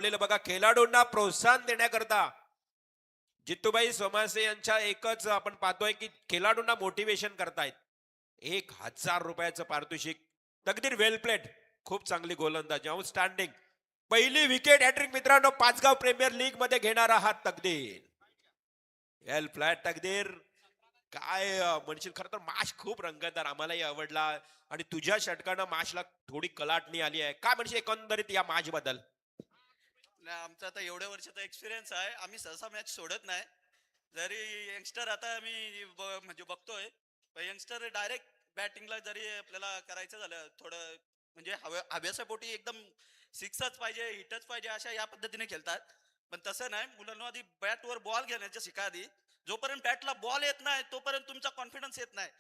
बघा खेळाडूंना प्रोत्साहन देण्याकरता जितूबाई सोमासे यांच्या एकच आपण पाहतोय की खेळाडूंना मोटिवेशन करतायत. 1000 रुपयाचं पारितोषिक. तकदीर वेल प्लेड. खूप चांगली गोलंदाजी, आउटस्टँडिंग. पहिली विकेट हॅट्रिक मित्रांनो पाचगाव प्रीमियर लीग मध्ये घेणारा हा तकदीर. वेल फ्लॅट तकदीर. काय म्हणशील, खरं तर माश खूप रंगतदार, आम्हालाही आवडला आणि तुझ्या षटकानं माशला थोडी कलाटणी आली आहे. काय म्हणशील एकंदरीत या मॅच बद्दल? नाही, आमचा आता एवढ्या वर्षाचा एक्सपिरियन्स आहे. आम्ही सहसा मॅच सोडत नाही. जरी यंगस्टर आता आम्ही म्हणजे बघतोय, यंगस्टर डायरेक्ट बॅटिंगला जरी आपल्याला करायचं झालं थोडं, म्हणजे हव्यासापोटी एकदम सिक्सच पाहिजे, हिटच पाहिजे, अशा या पद्धतीने खेळतात. पण तसं नाही, मुलांना आधी बॅटवर बॉल घेण्याचं शिका. आधी जोपर्यंत बॅटला बॉल येत नाही तोपर्यंत तुमचा कॉन्फिडन्स येत नाही.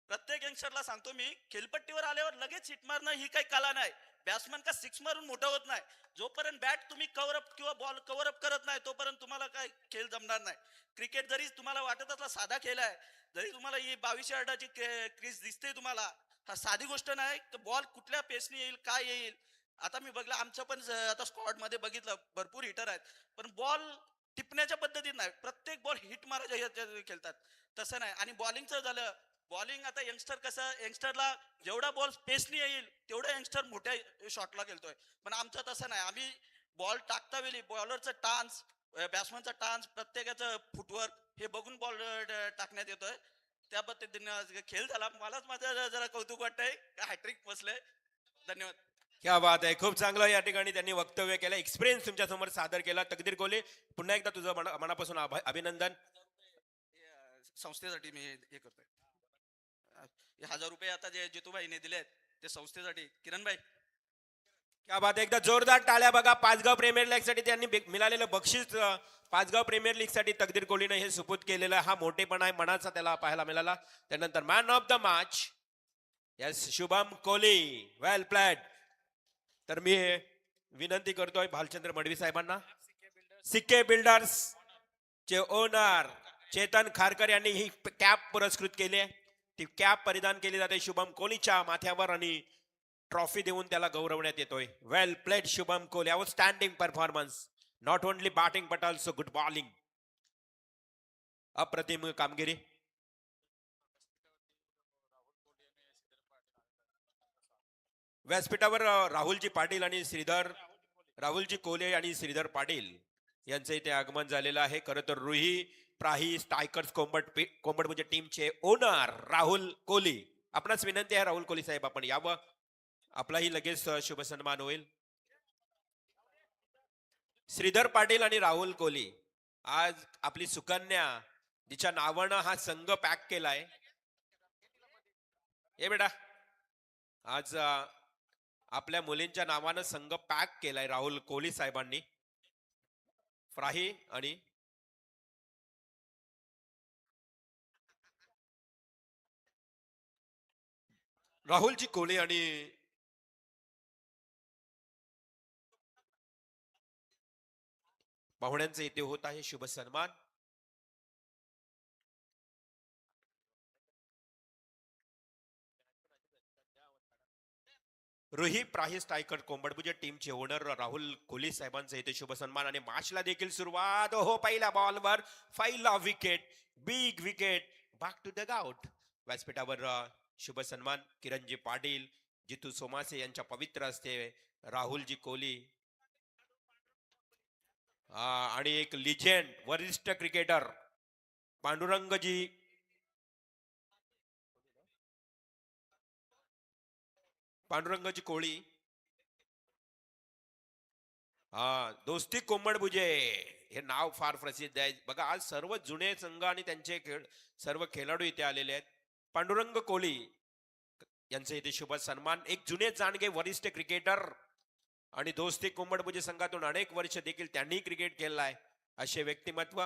प्रत्येक यंगस्टरला सांगतो मी, खेळपट्टीवर आल्यावर लगेच हिट मारणं ही काही कला नाही. बॅट्समन का सिक्स मारून मोठा होत नाही. जोपर्यंत बॅट तुम्ही कव्हर अप किंवा बॉल कव्हर अप करत नाही तोपर्यंत तुम्हाला काय खेळ जमणार नाही. क्रिकेट जरी तुम्हाला वाटत असला साधा खेळ आहे, जरी तुम्हाला ही 22 यार्डाची क्रीज दिसते तुम्हाला, हा साधी गोष्ट नाही. बॉल कुठल्या पेसने येईल, काय येईल. आता मी बघलं आमचं पण आता स्क्वॉड मध्ये बघितलं भरपूर हिटर आहेत, पण बॉल टिपण्याच्या पद्धतीत नाही, प्रत्येक बॉल हिट मारायच्या ह्याच्यात खेळतात. तसं नाही. आणि बॉलिंगचं झालं, बॉलिंग आता यंगस्टर कसं, यंगस्टरला जेवढा बॉल स्पेसनी येईल तेवढा यंगस्टर मोठ्या शॉटला खेळतोय. पण आमचं तसं नाही. आम्ही बॉल टाकता वेळी बॉलरचं टान्स, बॅट्समनचा टान्स, प्रत्येकाचं फुटवर्क हे बघून बॉल टाकण्यात येतोय. त्या पद्धतीने आज खेळ झाला. मलाच माझं जरा कौतुक वाटतंय, हॅट्रिक बसले. धन्यवाद. क्या बात आहे, खूप चांगलं या ठिकाणी त्यांनी वक्तव्य केलं, एक्सपिरियन्स तुमच्या समोर सादर केला. तकदीर कोले, पुन्हा एकदा तुझं मनापासून अभिनंदन. संस्थेसाठी मी हे करतोय. 1000 रुपये आता जे जितूबाईने दिलेत ते संस्थेसाठी. किरण भाई, क्या बात आहे, एकदा जोरदार टाळ्या बघा पाचगाव प्रीमियर लीग साठी. त्यांनी मिळालेलं बक्षीस पाचगाव प्रीमियर लीग साठी तकदीर कोहलीने हे सुपूत केलेलं, हा मोठेपणा आहे मनाचा त्याला पाहायला मिळाला. त्यानंतर man of the match yes Shubham Kohli, well played. तर मी विनंती करतोय भालचंद्र मडवी साहेबांना, सिक्के बिल्डर्स चे ओनर चेतन खारकर यांनी ही कॅप पुरस्कृत केली आहे. ती कॅप परिधान केली जाते शुभम कोहलीच्या माथ्यावर आणि ट्रॉफी देऊन त्याला गौरवण्यात येतोय. Well played Shubham Kohli, outstanding performance. Not only batting but also good bowling. अप्रतिम कामगिरी. व्यासपीठावर राहुलजी पाटील आणि श्रीधर, राहुलजी कोले आणि श्रीधर पाटील यांचं इथे आगमन झालेलं आहे. खरं तर रुही प्राही स्टायकर्स कोंबड म्हणजे टीमचे ओनर राहुल कोहली. आपणास विनंती आहे राहुल कोहली साहेब, आपण यावं, आपलाही लगेच शुभ सन्मान होईल. श्रीधर पाटील आणि राहुल कोहली, आज आपली सुकन्या जिच्या नावानं हा संघ पॅक केलाय. ए बेटा, आज आपल्या मुलींच्या नावानं संघ पॅक केलाय राहुल कोहली साहेबांनी. फ्राही आणि राहुलजी कोहली आणि पाहुण्यांचे इथे होत आहे शुभ सन्मान. रुही प्राहिस टायकर कोंबडपुजे टीमचे ओनर राहुल कोहली साहेबांचे इथे शुभ सन्मान. आणि मॅचला देखील सुरुवात हो, पहिल्या बॉलवर पहिला wicket, big wicket, back to the out. व्यासपीठावर शुभ सन्मान किरणजी पाटील, जितू सोमासे यांच्या पवित्र असते राहुलजी कोहली आणि एक लिजेंड वरिष्ठ क्रिकेटर पांडुरंगजी पांडुरंगजी कोहली. दोस्ती कोंबडभुजे हे नाव फार प्रसिद्ध आहे बघा. आज सर्व जुने संघ आणि त्यांचे सर्व खेळाडू इथे आलेले आहेत. पांडुरंग कोहली यांचे इथे शुभ सन्मान. एक जुने जाणगे वरिष्ठ क्रिकेटर आणि दोस्ती कोंबडभुजे संघातून अनेक वर्ष देखील त्यांनी क्रिकेट खेळलाय असे व्यक्तिमत्व.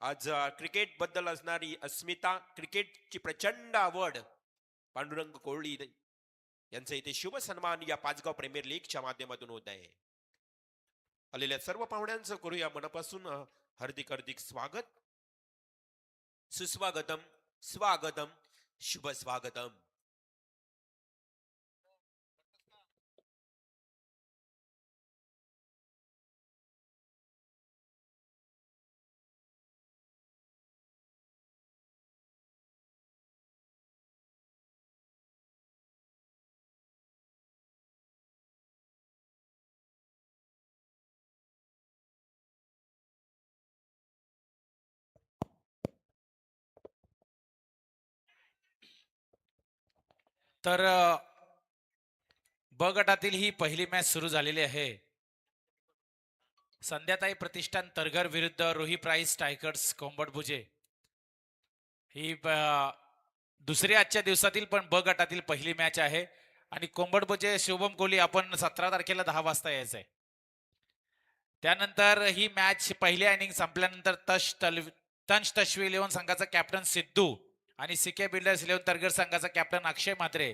आज क्रिकेट बद्दल असणारी अस्मिता, क्रिकेटची प्रचंड आवड, पांडुरंग कोहली यांचे इथे शुभ सन्मान या पाचगाव प्रीमियर लीगच्या माध्यमातून होत आहे. आलेल्या सर्व पाहुण्यांचं करूया मनापासून हार्दिक हार्दिक स्वागत, सुस्वागतम, स्वागतम, शुभ स्वागतम. तर ब गटातील ही पहिली मॅच सुरू झालेली आहे. संध्याताई प्रतिष्ठान तरघर विरुद्ध रोही प्राईस टायगर्स कोंबडभुजे ही दुसरी आजच्या दिवसातील पण ब गटातील पहिली मॅच आहे. आणि कोंबडभुजे शुभम कोहली आपण 17 तारखेला 10 वाजता यायचं आहे. त्यानंतर ही मॅच पहिल्या इनिंग संपल्यानंतर तंश तश्वी इलेव्हन संघाचा कॅप्टन सिद्धू आणि सीके बिल्डर्स इलेव्हन तरघर संघाचा कॅप्टन अक्षय म्हात्रे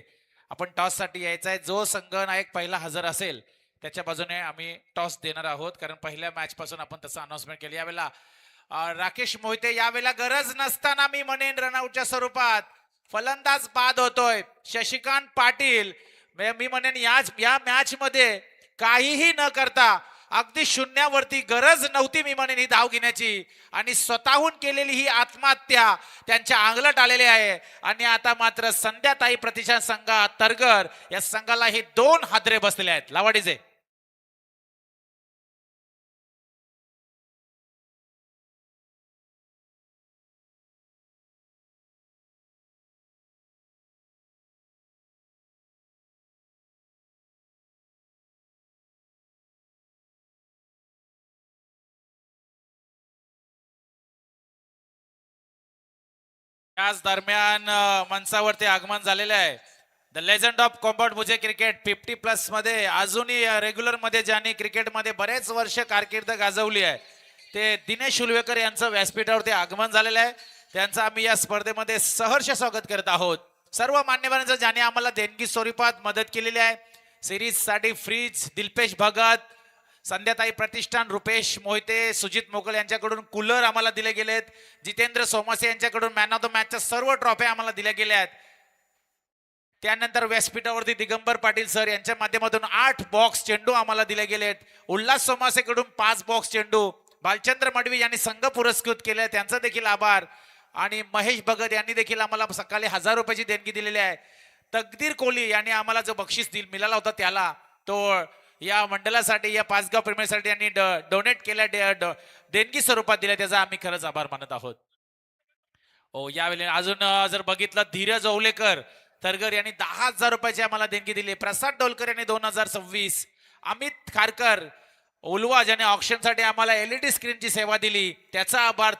आपण टॉस साठी यायचा आहे. जो संघ नायक पहिला हजर असेल त्याच्या बाजूने आम्ही टॉस देणार आहोत, कारण पहिल्या मॅच पासून आपण तसं अनाउन्समेंट केली. यावेळेला राकेश मोहिते, यावेळेला गरज नसताना मी म्हणेन रनआउटच्या स्वरूपात फलंदाज बाद होतोय. शशिकांत पाटील, मी म्हणेन या मॅच मध्ये काहीही न करता अगदी शून्यावरती, गरज नव्हती मी म्हणेन ही धाव घेण्याची, आणि स्वतःहून केलेली ही आत्महत्या त्यांच्या अंगलट आलेली आहे. आणि आता मात्र संध्याताई प्रतिष्ठान संघ तरघर या संघाला हे 2 हादरे बसलेले आहेत. लावाडीचे त्याच दरम्यान मंचावरती आगमन झालेले आहे द लेजंड ऑफ कॉम्बॅट भुजे क्रिकेट 50+ मध्ये अजूनही रेग्युलर मध्ये ज्यांनी क्रिकेटमध्ये बरेच वर्ष कारकीर्द गाजवली आहे ते दिनेश उलवेकर यांचं व्यासपीठावरती आगमन झालेलं आहे. त्यांचं आम्ही या स्पर्धेमध्ये सहर्ष स्वागत करत आहोत. सर्व मान्यवरांचं ज्यांनी आम्हाला देणगी स्वरूपात मदत केलेली आहे. सिरीज साठी फ्रीज दिलपेश भगत, संध्याताई प्रतिष्ठान रुपेश मोहिते, सुजित मोकल यांच्याकडून कूलर आम्हाला दिले गेलेत. जितेंद्र सोमासे यांच्याकडून मॅन ऑफ द मॅचच्या सर्व ट्रॉफी आम्हाला दिल्या गेल्या आहेत. त्यानंतर व्यासपीठावरती दिगंबर पाटील सर यांच्या माध्यमातून 8 बॉक्स चेंडू आम्हाला दिले गेलेत. उल्हास सोमासेकडून 5 बॉक्स चेंडू, बालचंद्र मडवी यांनी संघ पुरस्कृत केले, त्यांचा देखील आभार. आणि महेश भगत यांनी देखील आम्हाला सकाळी 1000 रुपयाची देणगी दिलेली आहे. तकदीर कोहली यांनी आम्हाला जो बक्षीस मिळाला होता त्याला तो या मंडळासाठी, या पाचगाव प्रेमीसाठी यांनी डोनेट केल्या, देणगी स्वरूपात दिल्या, त्याचा आम्ही खरंच आभार मानत आहोत. यावेळी अजून जर बघितलं, धीरज ओवलेकर तरगर यांनी 10,000 रुपयाची आम्हाला देणगी दिली. प्रसाद डोलकर यांनी 2026. अमित खारकर उलवा ज्याने ऑक्शन साठी आम्हाला LED स्क्रीनची सेवा दिली, त्याचा आभार.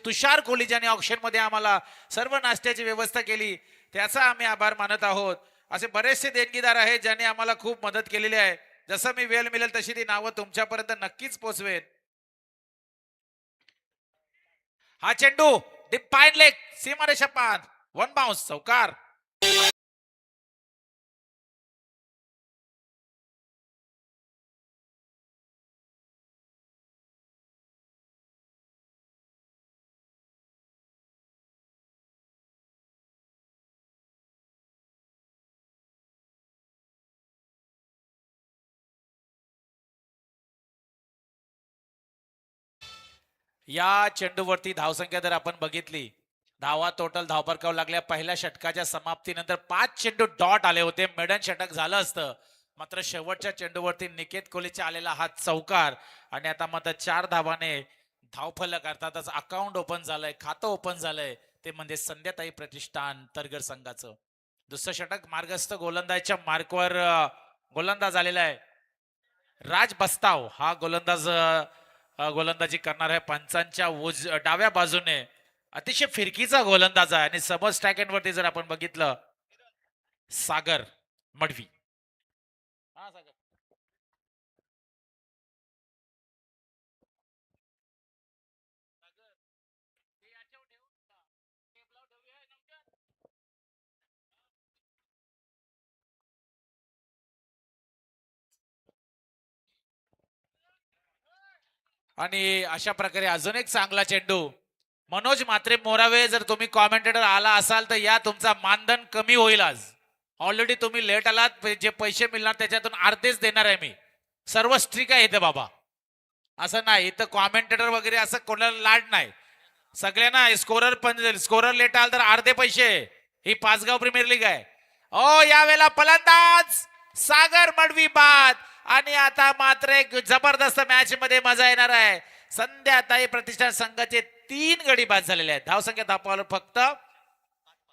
तुषार कोहली ज्याने ऑक्शन मध्ये आम्हाला सर्व नाश्त्याची व्यवस्था केली, त्याचा आम्ही आभार मानत आहोत. असे बरेचसे देणगीदार आहेत ज्यांनी आम्हाला खूप मदत केलेली आहे. जसं मी वेळ मिळेल तशी ती नावं तुमच्यापर्यंत नक्कीच पोहोचवेन. हा चेंडू पाईन लेग सीमारेषा पार, 1 बाउन्स, चौकार. या चेंडूवरती धावसंख्या जर आपण बघितली, धावा टोटल धावफरकावर लागल्या. पहिल्या षटकाच्या समाप्तीनंतर 5 चेंडू डॉट आले होते, मेडन षटक झालं असतं. मात्र शेवटच्या चेंडूवरती निकेत कोहलीचा आलेला हा चौकार, आणि आता मात्र 4 धावाने धावफलक अर्थातच अकाउंट ओपन झालंय, खातं ओपन झालंय, ते म्हणजे संध्याताई प्रतिष्ठान तरगर संघाचं. दुसरं षटक मार्गस्थ गोलंदाजच्या मार्कवर गोलंदाज आलेला आहे. राज बस्ताव हा गोलंदाजी करणार आहे. पंचांच्या डाव्या बाजूने अतिशय फिरकीचा गोलंदाज आहे. आणि समोर स्ट्राईक एंड वरती जर आपण बघितलं, सागर मडवी. आणि अशा प्रकारे अजून एक चांगला चेंडू. मनोज मात्रे मोरावे, जर तुम्ही कॉमेंटेटर आला असाल तर या तुमचा मानधन कमी होईल. आज ऑलरेडी तुम्ही लेट आलात, जे पैसे मिळणार त्याच्यातून अर्धेच देणार आहे मी. सर्व स्ट्रिक आहे इथे बाबा, असं नाही इथं कॉमेंटेटर वगैरे असं कोणाला लाड नाही. सगळ्यांना स्कोरर लेट आला तर अर्धे पैसे. ही पाचगाव प्रीमियर लीग आहे. यावेळेला फलंदाज सागर मडवी बाद. आणि आता मात्र एक जबरदस्त मॅच मध्ये मजा येणार आहे. संध्याताई प्रतिष्ठान संघाचे 3 गडी बाद झालेले आहेत. धावसंख्या धापावर फक्त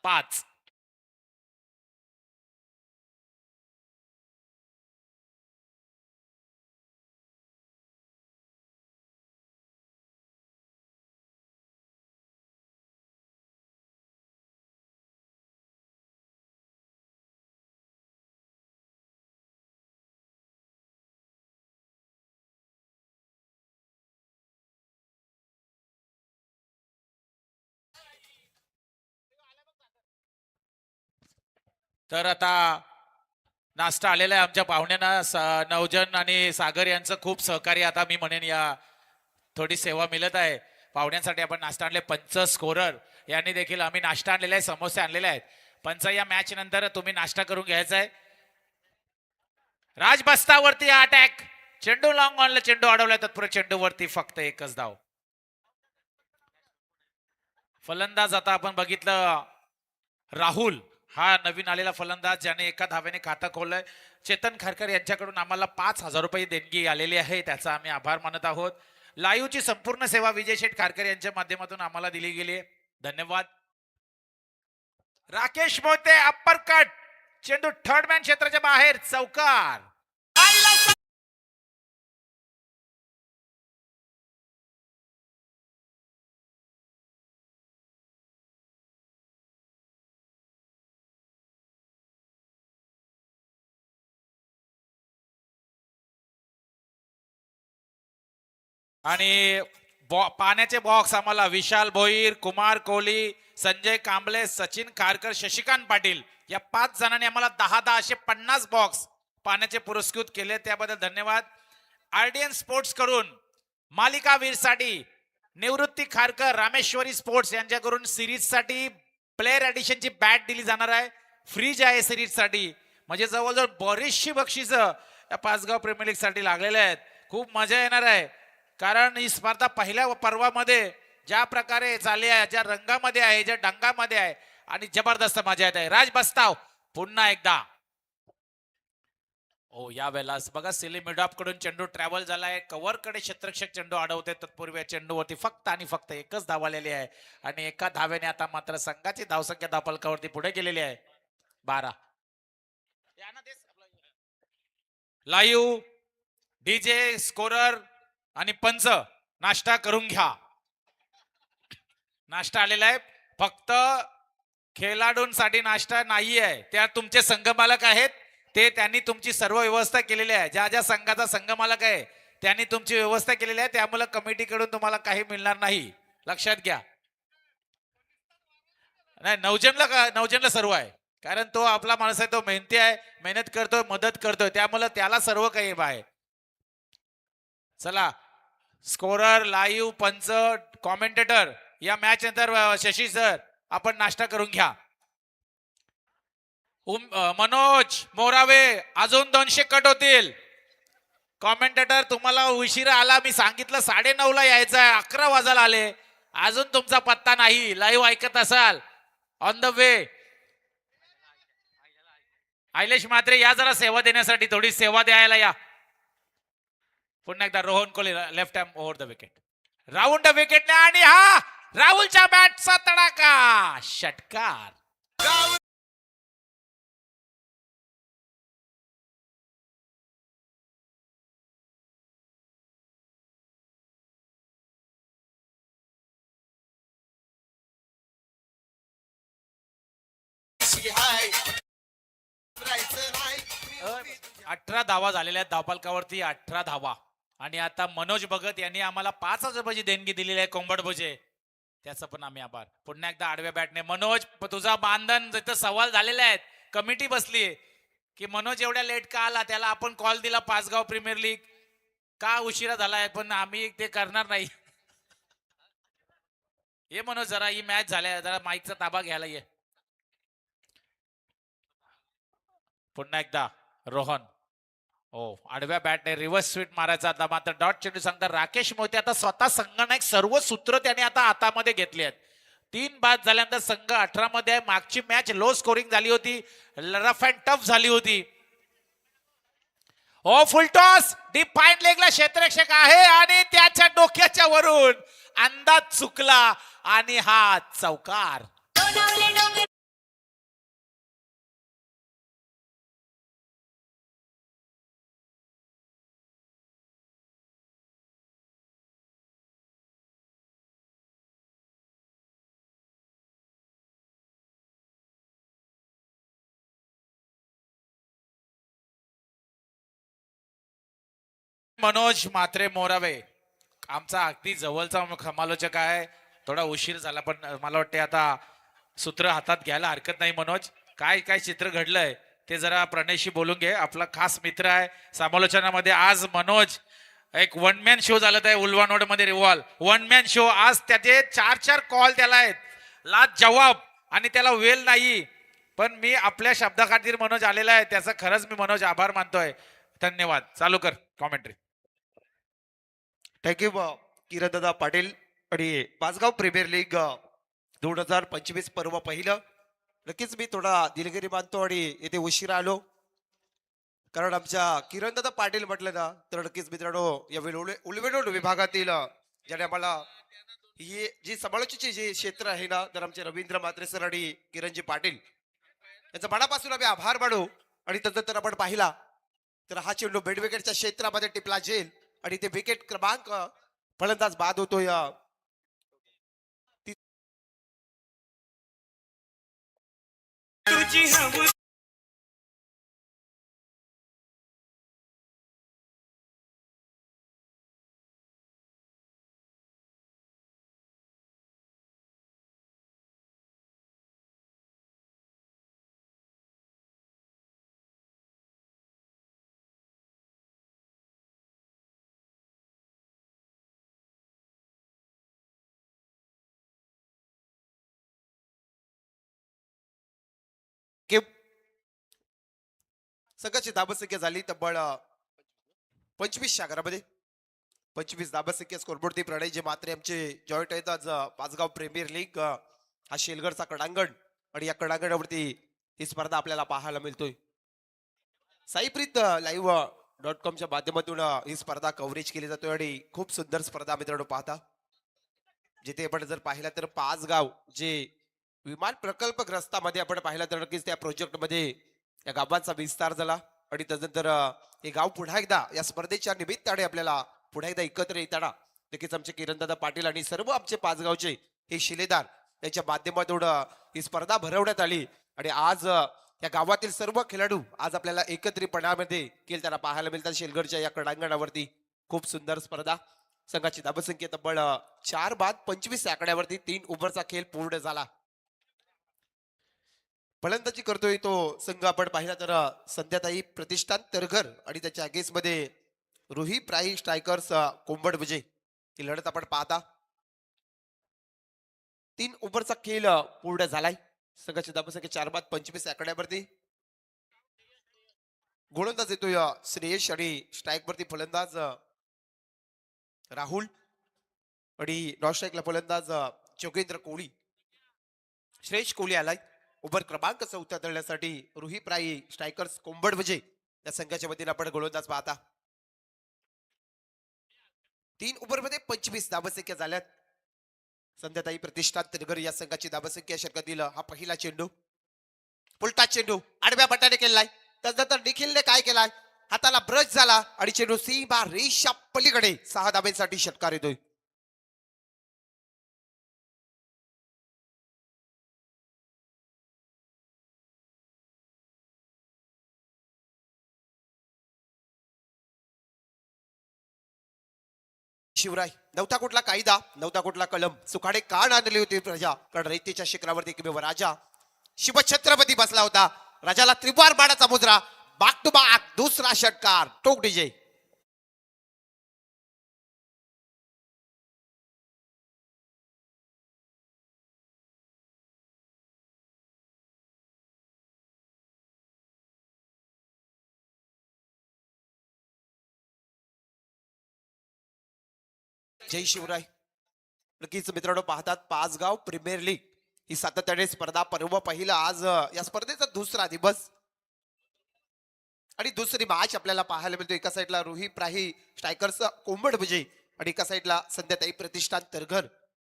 5. तर आता नाश्ता आलेला आहे आमच्या पाहुण्यांना. नवजन आणि सागर यांचं खूप सहकार्य आता मी म्हणेन या थोडी सेवा मिळत आहे. पाहुण्यांसाठी आपण नाश्ता आणले. पंच स्कोरर यांनी देखील आम्ही नाश्ता आणलेला आहे, समोसे आणलेले आहेत. पंच या मॅच नंतर तुम्ही नाश्ता करून घ्यायचा आहे. राजबस्तावरती अटॅक. चेंडू लॉंग ऑनला चेंडू अडवलाय. तत्पूर्वी चेंडूवरती फक्त एकच धाव. फलंदाज आता आपण बघितलं राहुल हा नवीन आलेला फलंदाज ज्याने एका धाव्याने खातं खोललंय. चेतन खारकर यांच्याकडून आम्हाला 5,000 रुपये देणगी आलेली आहे, त्याचा आम्ही आभार मानत आहोत. लाईव्हची संपूर्ण सेवा विजय शेठ खारकर यांच्या माध्यमातून आम्हाला दिली गेली आहे, धन्यवाद. Rakesh Mote upper cut. चेंडू थर्ड मॅन क्षेत्राच्या बाहेर, चौकार. आणि पाण्याचे बॉक्स आम्हाला विशाल भोईर, कुमार कोहली, संजय कांबळे, सचिन खारकर, शशिकांत पाटील या 5 जणांनी आम्हाला 10-10 असे 50 बॉक्स पाण्याचे पुरस्कृत केले, त्याबद्दल धन्यवाद. आरडीएन स्पोर्ट्स कडून मालिकावीर साठी निवृत्ती खारकर, रामेश्वरी स्पोर्ट्स यांच्याकडून सिरीज साठी प्लेअर एडिशनची बॅट दिली जाणार आहे. फ्रीज आहे सिरीज साठी. म्हणजे जवळजवळ बरीचशी बक्षिसं या पाचगाव प्रीमियर लीग साठी लागलेले आहेत. खूप मजा येणार आहे, कारण ही स्पर्धा पहिल्या पर्वामध्ये ज्या प्रकारे चालली आहे, ज्या रंगामध्ये आहे, ज्या डंगामध्ये आहे आणि जबरदस्त मजा येत आहे. राज बस्ताव पुन्हा एकदा. ओ यावेळेला बघा सिली मिडॉप कडून चेंडू ट्रॅव्हल झालाय. कव्हर कडे क्षेत्ररक्षक चेंडू अडवते. तत्पूर्वी चेंडूवरती फक्त आणि फक्त एकच धाव आलेली आहे आणि एका धावेने आता मात्र संघाची धावसंख्या धावफलकावरती पुढे गेलेली आहे 12. लाईव्ह डीजे स्कोरर आणि पंच नाश्ता करून घ्या. नाश्ता आलेला आहे, फक्त खेळाडूंसाठी नाश्ता नाही आहे. त्या तुमचे संघमालक आहेत, ते त्यांनी तुमची सर्व व्यवस्था केलेली आहे. ज्या ज्या संघाचा संघमालक आहे त्यांनी तुमची व्यवस्था केलेली आहे, त्यामुळे कमिटीकडून तुम्हाला काही मिळणार नाही, लक्षात घ्या. नाही, नवजनला सर्व आहे, कारण तो आपला माणूस आहे, तो मेहनती आहे, मेहनत करतोय, मदत करतोय, त्यामुळे त्याला सर्व काही आहे. चला, स्कोरर, लाईव्ह, पंच, कॉमेंटेटर या मॅच नंतर शशी सर आपण नाश्ता करून घ्या. मनोज मोरावे अजून 200 कट होतील. कॉमेंटेटर तुम्हाला उशिरा आला, मी सांगितलं 9:30 ला यायचं आहे, 11 वाजायला आले, अजून तुमचा पत्ता नाही. लाईव्ह ऐकत असाल, ऑन द वे. आयलेश म्हात्रे या जरा सेवा देण्यासाठी, थोडी सेवा द्यायला या. पुन्हा एकदा Rohan Kohli left hand over the wicket, round the wicket आणि हा राहुलच्या बॅटचा तडाका, षटकार. नाही. 18 धावा झालेल्या आहेत धावफलकावरती, 18 धावा. आणि आता मनोज भगत यांनी आम्हाला 5,000 रुपयाची देणगी दिलेली आहे कोंबड भोजे, त्याचा पण आम्ही आभार. पुन्हा एकदा आडव्या बॅटने मनोज, तुझा बांधन जिथं सवाल झालेले आहेत, कमिटी बसली की मनोज एवढ्या लेट का आला, त्याला आपण कॉल दिला पाचगाव प्रीमियर लीग का उशिरा झालाय, पण आम्ही ते करणार नाही. ये मनोज, जरा ही मॅच झाल्या, जरा माईकचा ताबा घ्यायला ये. पुन्हा एकदा रोहन, हो आडव्या बॅटने रिव्हर्स स्वीट मारायचा. आता मात्र डॉट चेंडू सांगता राकेश मोते आता स्वतः संघनायक, सर्व सूत्र त्याने आता हातामध्ये घेतली आहेत. 3 बाद झाल्यानंतर संघ 18 मध्ये आहे. मागची मॅच लो स्कोरिंग झाली होती, रफ अँड टफ झाली होती. हो फुल टॉस, डीप फाईन लेगला क्षेत्ररक्षक आहे आणि त्याच्या डोक्याच्या वरून अंदाज चुकला आणि हा चौकार. मनोज म्हात्रे मोरावे आमचा अगदी जवळचा समालोचक आहे. थोडा उशीर झाला, पण मला वाटते आता सूत्र हातात घ्यायला हरकत नाही मनोज, काय काय चित्र घडलंय ते जरा प्रणयशी बोलून घे. आपला खास मित्र आहे समालोचनामध्ये आज मनोज. एक वन मॅन शो झाला आहे उल्वानोड मध्ये रिव्हॉल्व वन मॅन शो. आज त्याचे 4 कॉल त्याला आहेत, लाच जवाब, आणि त्याला वेल नाही. पण मी आपल्या शब्दाखातीर मनोज आलेला आहे, त्याचा खरंच मी मनोज आभार मानतोय. धन्यवाद. चालू कर कॉमेंट्री. थँक्यू किरणदादा पाटील. आणि पाचगाव प्रीमियर लीग 2025 पर्व पहिलं. नक्कीच मी थोडा दिलगिरी मानतो आणि येथे उशिरा आलो, कारण आमच्या किरणदादा पाटील म्हटलं ना तर नक्कीच मित्रांनो या उलवेडोड विभागातील ज्याने आम्हाला ही जी समालोचनाची जे क्षेत्र आहे ना, तर आमचे रवींद्र म्हात्रे सर आणि किरणजी पाटील यांचा मनापासून आम्ही आभार मानू. आणि त्यानंतर आपण पाहिला तर हा चेंडू बेड विकेटच्या क्षेत्रामध्ये टिपला जेल आणि ते विकेट क्रमांक फलंदाज बाद होतोय. संघाची धाबसंख्या झाली तब्बल 25 च्या घरामध्ये. 25 धाबसंख्या स्कोरबोर्ड प्रणयजी म्हात्रे आमचे जॉईंट आहेत आज पाचगाव प्रीमियर लीग हा शेलगडचा क्रीडांगण. आणि या क्रीडांगणावरती ही स्पर्धा आपल्याला पाहायला मिळतोय. साईप्रीत live.com माध्यमातून ही स्पर्धा कव्हरेज केली जातोय आणि खूप सुंदर स्पर्धा मित्रांनो पाहता. जिथे आपण जर पाहिलं तर पाचगाव जे विमान प्रकल्पग्रस्तामध्ये आपण पाहिलं तर नक्कीच त्या प्रोजेक्ट मध्ये या गावांचा विस्तार झाला. आणि त्यानंतर हे गाव पुन्हा एकदा या स्पर्धेच्या निमित्ताने आपल्याला पुन्हा एकदा एकत्र येताना नक्कीच आमचे किरणदादा पाटील आणि सर्व आमचे पाचगावचे हे शिलेदार यांच्या माध्यमातून ही स्पर्धा भरवण्यात आली. आणि आज या गावातील सर्व खेळाडू आज आपल्याला एकत्रितपणामध्ये खेळताना पाहायला मिळतात शेलगडच्या या क्रीडांगणावरती. खूप सुंदर स्पर्धा. संघाची धाबसंख्या तब्बल 4 बाद 25 या आकड्यावरती 3 ओव्हरचा खेळ पूर्ण झाला. फलंदाजी करतोय तो संघ आपण पाहिला तर संध्याताई प्रतिष्ठान तरघर आणि त्याच्या अगेन्स्ट मध्ये रुही प्राई स्ट्रायकर्स कोंबड विजय ही लढत आपण पाहता. 3 ओव्हरचा खेळ पूर्ण झालाय. संघाची धाबसंख्या 4 बाद 25 या आकड्यावरती. गोलंदाज येतोय श्रेयश आणि स्ट्राईक वरती फलंदाज राहुल आणि नॉन स्ट्राईकला फलंदाज जोगेंद्र कोहली. श्रेयश कोहली आलाय. ओव्हर क्रमांक 4 धरण्यासाठी रुही प्राई स्ट्रायकर्स कोंबड विजय या संघाच्या वतीने आपण गोलंदाज पाहता. 3 ओव्हर मध्ये 25 धाबसंख्या झाल्यात. संध्याताई प्रतिष्ठान तरघर या संघाची धाबसंख्या षटकातील हा पहिला चेंडू. उलटा चेंडू आडव्या बटाने केलाय. त्यानंतर निखिलने काय केलाय, हाताला ब्रश झाला आणि चेंडू सीमा रेषा पलीकडे 6 धाब्यांसाठी षटकार येतोय. शिवराय नव्हता कुठला कायदा, नव्हता कुठला कलम, सुखाडे कान आणली होती प्रजा, कारण रयतेच्या शिखरावरती किंवा राजा शिवछत्रपती बसला होता. राजाला त्रिवार बाणाचा मुद्रा, बाक टू बाक दुसरा षटकार टोक डीजे. जय शिवराय. नक्कीच मित्रांनो पाहतात पाचगाव प्रीमियर लीग ही सातत्याने स्पर्धा पर्व पहिला. आज या स्पर्धेचा दुसरा दिवस आणि दुसरी मॅच आपल्याला पाहायला मिळतो. एका साईडला रुही प्राही स्ट्रायकर्स कोंबड विजय आणि एका साईडला संध्याताई प्रतिष्ठान तरघर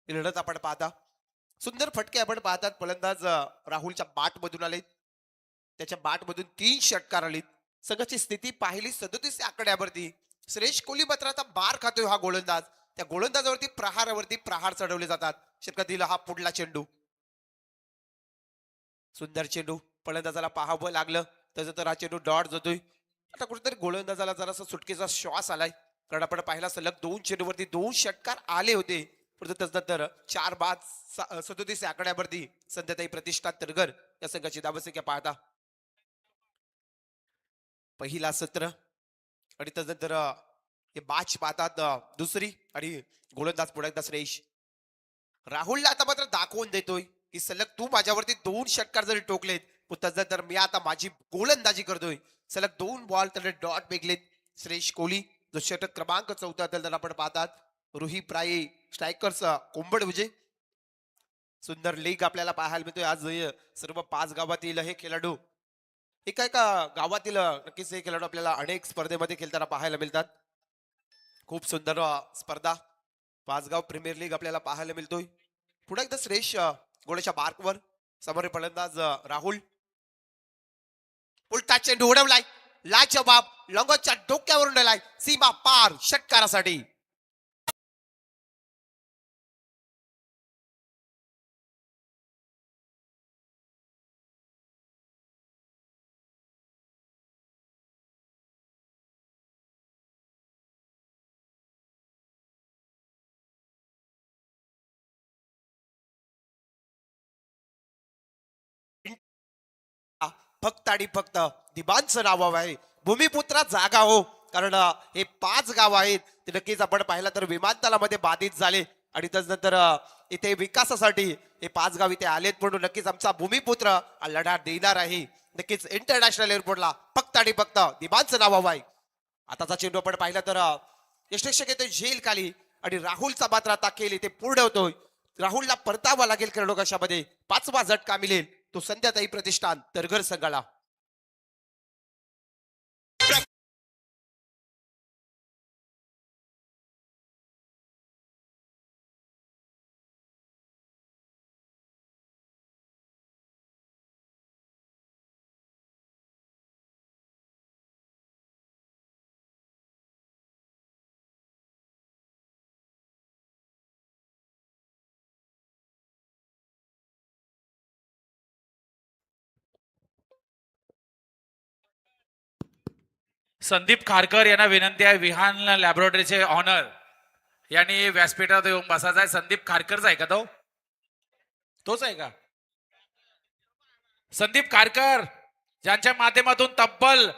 ही लढत आपण पाहता. सुंदर फटके आपण पाहतात. फलंदाज राहुलच्या बाट मधून आले, त्याच्या बाट मधून 3 षटकार आले. संघाची स्थिती पाहिली 37 आकड्यावरती. श्रेयश कोहली मात्र आता बार खातोय हा गोलंदाज. त्या गोलंदाजावरती प्रहारावरती प्रहार चढवले जातात. षटकातील हा पुढला चेंडू, सुंदर चेंडू फलंदाजाला पाहावं लागलं. त्याचं तर हा चेंडू डॉट जातोय. आता कुठेतरी गोलंदाजाला जरासा सुटकेचा श्वास आलाय, कारण आपण पाहिला सलग 2 चेंडूवरती 2 षटकार आले होते. परंतु त्याच्यानंतर 4 बाद 37 या आकड्यावरती संध्याताई प्रतिष्ठान तरगर या संघाची धावसंख्या पाहता पहिला सत्र आणि त्याच्यानंतर हे बॅच पाहतात दुसरी आणि गोलंदाज पुढे एकदा श्रेयश राहुलला आता मात्र दाखवून देतोय की सलग तू माझ्यावरती 2 षटकार जरी टोकलेत पण त्याच्यानंतर मी आता माझी गोलंदाजी करतोय सलग 2 बॉल त्याने डॉट बेगलेत श्रेयश कोहली जो षटक क्रमांक 14 त्याला आपण पाहतात रुही प्राई स्ट्रायकर्स कोंबड विजय सुंदर लीग आपल्याला पाहायला मिळतोय आज सर्व 5 गावातील हे खेळाडू एका एका गावातील नक्कीच हे खेळाडू आपल्याला अनेक स्पर्धेमध्ये खेळताना पाहायला मिळतात खूप सुंदर स्पर्धा 5 गाव प्रीमियर लीग आपल्याला पाहायला मिळतोय पुढे एकदा श्रेयश गोळ्याच्या मार्कवर समोर फलंदाज राहुल उलटा चेंडू उडवलाय लाजवाब लंगोच्या डोक्यावरून नेलाय सीमा पार षटकारासाठी फक्त आणि फक्त दिबांचं नाव आहे भूमिपुत्रा जागा हो कारण हे 5 गाव आहेत ते नक्कीच आपण पाहिलं तर विमानतळामध्ये बाधित झाले आणि त्यानंतर इथे विकासासाठी हे 5 गाव इथे आलेत म्हणून नक्कीच आमचा भूमिपुत्र हा लढा देणार आहे नक्कीच इंटरनॅशनल एअरपोर्टला फक्त आणि फक्त दिबांचं नाव आहे आताचा चेंडू आपण पाहिला तर यशस्वी येतोय झेल खाली आणि राहुलचा मात्र आता खेळ इथे पूर्ण होतोय राहुलला परतावा लागेल खेळाडू कशामध्ये 5वा झटका मिळेल तो संध्याताई प्रतिष्ठान तरघर संघाला संदीप खारकर यांना विनंती आहे विहान लॅबोरेटरीचे ऑनर यांनी व्यासपीठावर येऊन बसायचा आहे संदीप खारकरचा आहे का तो तोच आहे का संदीप खारकर ज्यांच्या माध्यमातून तब्बल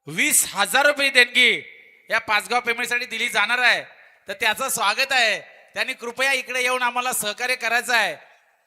20,000 रुपये देणगी या 5 गाव पेमेंटसाठी दिली जाणार आहे तर त्याचं स्वागत आहे त्यांनी कृपया इकडे येऊन आम्हाला सहकार्य करायचं आहे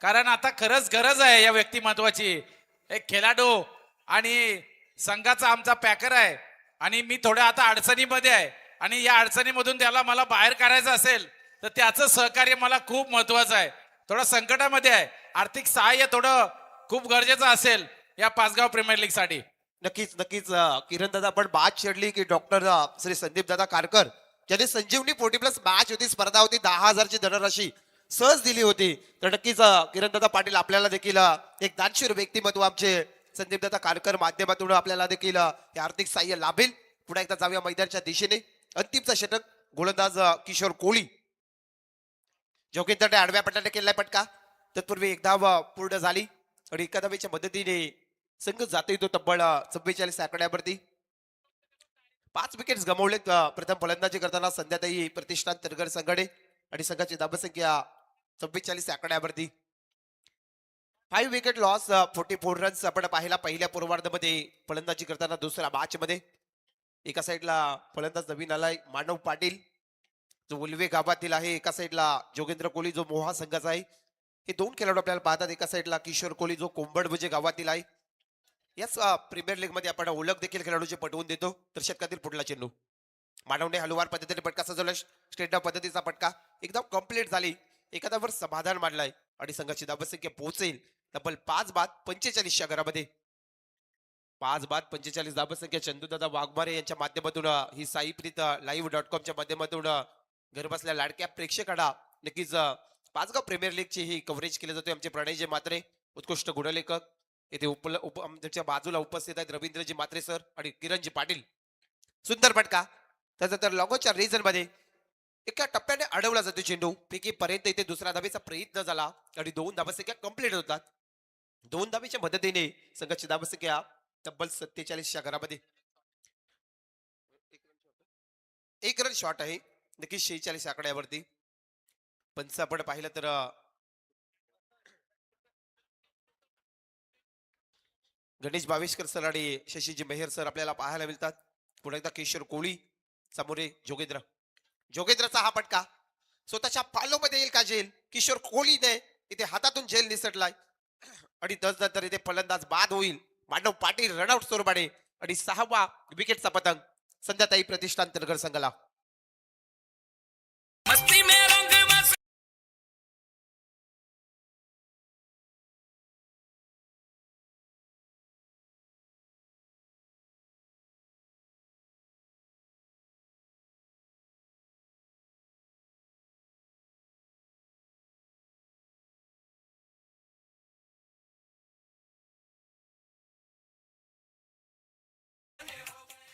कारण आता खरंच गरज आहे या व्यक्तिमत्वाची एक खेळाडू आणि संघाचा आमचा पॅकर आहे आणि मी थोड्या आता अडचणीमध्ये आहे आणि या अडचणीमधून त्याला मला बाहेर काढायचं असेल तर त्याचं सहकार्य मला खूप महत्वाचं आहे थोडं संकटामध्ये आहे आर्थिक सहाय्य थोडं खूप गरजेचं असेल या 5 गाव प्रीमियर लीग साठी नक्कीच किरण दादा आपण बात छेडली की डॉक्टर श्री संदीप दादा कारकर ज्यांनी संजीवनी 40+ मॅच होती स्पर्धा होती 10,000ची धनराशी सहज दिली होती तर नक्कीच किरण दादा पाटील आपल्याला देखील एक दानशूर व्यक्तिमत्व आमचे संदीप दादा कारकर माध्यमातून आपल्याला देखील हे आर्थिक सहाय्य लाभेल पुढे एकदा जाऊया मैदानाच्या दिशेने अंतिमचा षटक गोलंदाज किशोर कोहली जोगिंदरने आडव्या पट्ट्याने केलाय पटका तत्पूर्वी एकदा पूर्ण झाली आणि एका धावेच्या मदतीने संघ जातोय तो तब्बल 44 आकड्यावरती 5 विकेट्स गमावलेत प्रथम फलंदाजी करताना संध्याताई प्रतिष्ठान तरघर संघाने आणि संघाची धावसंख्या 44 आकड्यावरती 5 विकेट लॉस 44 रन्स आपण पाहिला पहिल्या पूर्वार्धामध्ये फलंदाजी करताना दुसऱ्या मॅच मध्ये एका साईडला फलंदाज नवीन आलाय मानव पाटील जो उल्वे गावातील आहे एका साईडला जोगेंद्र कोहली जो मोहा संघाचा आहे हे 2 खेळाडू आपल्याला पाहतात एका साईडला किशोर कोहली जो कोंबड म्हणजे गावातील आहे याच प्रीमियर लीग मध्ये आपण ओळख देखील खेळाडूची पटवून देतो तर षटकातील पुढला चेंडू मानवने हलवार पद्धतीने पटका सजवला स्ट्रेट डाऊन पद्धतीचा पटका एकदम कंप्लीट झाली एखाद्यावर समाधान मांडलाय आणि संघाची धावसंख्या पोहोचेल तब्बल 5 बाद 45च्या घरामध्ये 5 बाद 45 धावसंख्या चंदूदादा वाघमारे यांच्या माध्यमातून ही साईप्रीत live.com च्या माध्यमातून घर बसल्या लाडक्या प्रेक्षकांना नक्कीच 5 गाव प्रीमियर लीगची ही कव्हरेज केली जाते आमचे प्रणयजी मात्रे उत्कृष्ट गुणलेखक येथे आमच्या बाजूला उपस्थित आहेत रवींद्रजी मात्रे सर आणि किरणजी पाटील सुंदर पटका त्यानंतर लॉगोच्या रिजन मध्ये एका टप्प्याने अडवला जातो चेंडू पैकी पर्यंत इथे दुसऱ्या धावेचा प्रयत्न झाला आणि 2 धावसंख्या कंप्लीट होतात 2 धावेच्या मदतीने संघाची धावसंख्या तब्बल 47च्या घरामध्ये 1 रन शॉट आहे नक्कीच 46 आकड्यावरती पंच आपण पाहिलं तर गणेश बाविस्कर सर आणि शशीजी मेहर सर आपल्याला पाहायला मिळतात. पुन्हा एकदा किशोर कोळी समोरे जोगेंद्र. जोगेंद्रचा हा फटका स्वतःच्या पालो मध्ये येईल का झेल? किशोर कोहलीने इथे हातातून झेल निसटलाय आणि नंतर इथे फलंदाज बाद होईल. मांडव पाटील रनआउट स्वरूपाने आणि 6वा विकेटचा पतंग संध्याताई प्रतिष्ठान तरगर संघाला.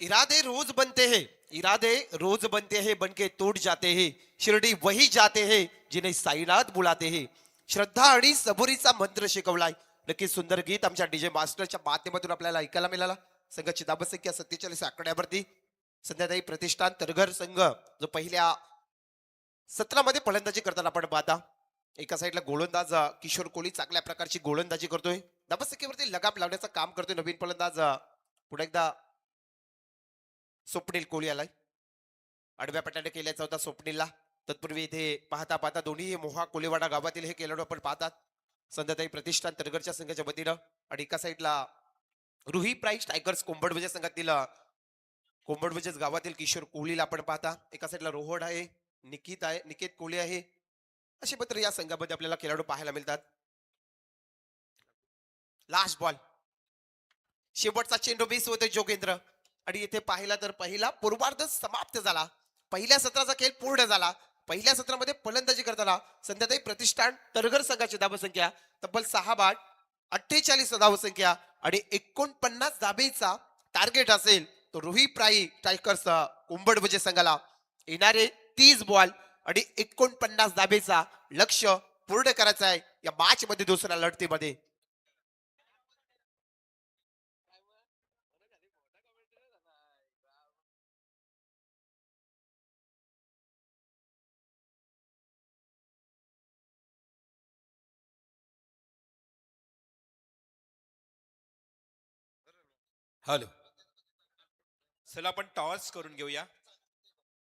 इरादे रोज बनते हैं, इरादे रोज बनते हैं, बनके टूट जाते हैं. शिर्डी वही जाते हैं जिन्हें साईनाथ बुलाते हैं. श्रद्धा आणि सबुरीचा मंत्र शिकवलाय. नक्कीच सुंदर गीत आमच्या डीजे मास्टरच्या माध्यमातून आपल्याला ऐकायला मिळाला. संघाची धाबसंख्या 47 आकड्यावरती. संध्याताई प्रतिष्ठान तरघर संघ जो पहिल्या सत्रामध्ये फलंदाजी करताना आपण पाहता. एका साईडला गोलंदाज किशोर कोहली चांगल्या प्रकारची गोलंदाजी करतोय. धाबसंख्येवरती लगाम लावण्याचं काम करतोय नवीन फलंदाज पुन्हा एकदा स्वप्नील कोहली आलाय. आडव्या पट्ट्याने केल्याचा होता स्वप्नीलला. तत्पूर्वी इथे पाहता पाहता दोन्ही मोहा कोलेवाडा गावातील हे खेळाडू आपण पाहतात. संध्याताई प्रतिष्ठान तरगरच्या संघाच्या वतीनं आणि एका साईडला रुही प्राईज टायगर्स कोंबडवजे संघातील कोंबडवजेच गावातील किशोर कोहलीला आपण पाहता. एका साईडला रोहड आहे, निकेत कोहली आहे. असे पत्र या संघामध्ये आपल्याला खेळाडू पाहायला मिळतात. लास्ट बॉल, शेवटचा चेंडू मिस होते जोगेंद्र आणि इथे पाहिला तर पहिला पूर्वार्ध समाप्त झाला. पहिल्या सत्राचा खेळ पूर्ण झाला. पहिल्या सत्रामध्ये फलंदाजी करताना संध्याताई प्रतिष्ठान तरगर संघाची धावसंख्या तब्बल 6 बाद 48 धावसंख्या आणि 49 धाबेचा टार्गेट असेल तो रुही प्राई टायगर्स कुंभडवजे संघाला येणारे 30 बॉल आणि 49 धाबेचा लक्ष्य पूर्ण करायचं आहे या मॅच मध्ये दुसऱ्या लढतीमध्ये. हॅलो, चला आपण टॉस करून घेऊया.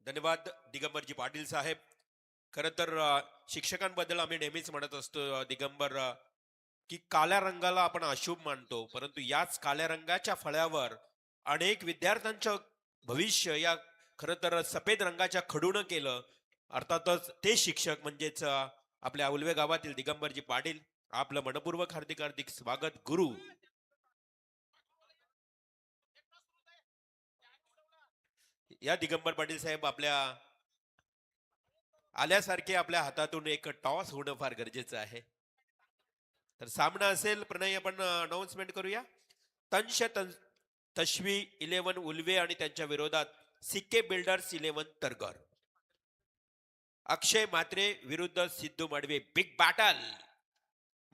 धन्यवाद दिगंबरजी पाटील साहेब. खर तर शिक्षकांबद्दल आम्ही नेहमीच म्हणत असतो दिगंबर की काळ्या रंगाला आपण अशुभ मानतो, परंतु याच काळ्या रंगाच्या फळ्यावर अनेक विद्यार्थ्यांचं भविष्य या खर तर सफेद रंगाच्या खडून केलं. अर्थातच ते शिक्षक म्हणजेच आपल्या उलवे गावातील दिगंबरजी पाटील. आपलं मनपूर्वक हार्दिक हार्दिक स्वागत. गुरु या दिगंबर पाटील साहेब आपल्या आल्यासारखे आपल्या हातातून एक टॉस होणं फार गरजेचं आहे. तर सामना असेल प्रणय, आपण अनाउन्समेंट करूया. तश्वी 11 उल्वे आणि त्यांच्या विरोधात सिक्के बिल्डर्स 11 तरगर. अक्षय मात्रे विरुद्ध सिद्धू मडवे. बिग बॅटल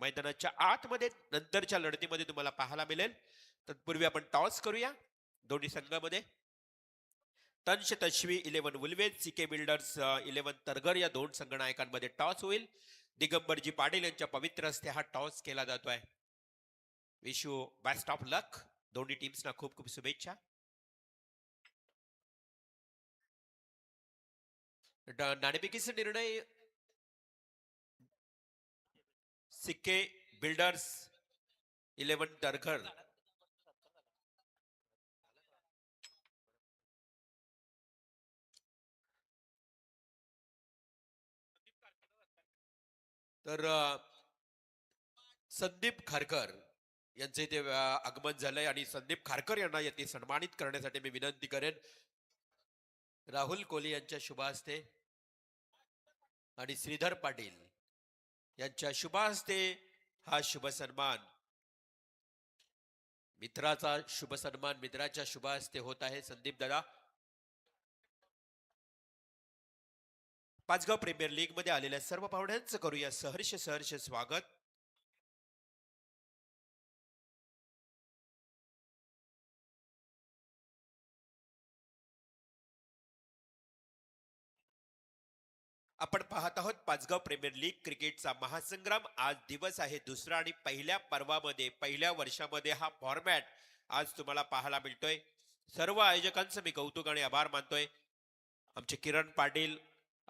मैदानाच्या आतमध्ये नंतरच्या लढतीमध्ये तुम्हाला पाहायला मिळेल. तत्पूर्वी आपण टॉस करूया दोन्ही संघामध्ये. तश्वी 11 उल्वे, सिके बिल्डर्स 11 तरगर या दोन संघनायकांमध्ये टॉस होईल. दिगंबरजी पाटील यांच्या पवित्र हस्ते हा टॉस केला जातोय. विश यू बेस्ट ऑफ लक. दोन्ही टीम्सना खूप खूप शुभेच्छा. नाणेफेकीचा निर्णय सिक्के बिल्डर्स 11 तरगर. तर संदीप खारकर यांचे इथे आगमन झालंय आणि संदीप खारकर यांना येथे सन्मानित करण्यासाठी मी विनंती करेन. राहुल कोहली यांच्या शुभ हस्ते आणि श्रीधर पाटील यांच्या शुभ हस्ते हा शुभ सन्मान, मित्राचा शुभ सन्मान मित्राच्या शुभ हस्ते होत आहे. संदीप दादा, पाचगाव प्रीमियर लीग मध्ये आलेल्या सर्व पाहुण्यांचं करूया सहर्ष सहर्ष स्वागत. आपण पाहत आहोत पाचगाव प्रीमियर लीग क्रिकेटचा महासंग्राम. आज दिवस आहे दुसरा आणि पहिल्या पर्वामध्ये पहिल्या वर्षामध्ये हा फॉर्मॅट आज तुम्हाला पाहायला मिळतोय. सर्व आयोजकांचं मी कौतुक आणि आभार मानतोय. आमचे किरण पाटील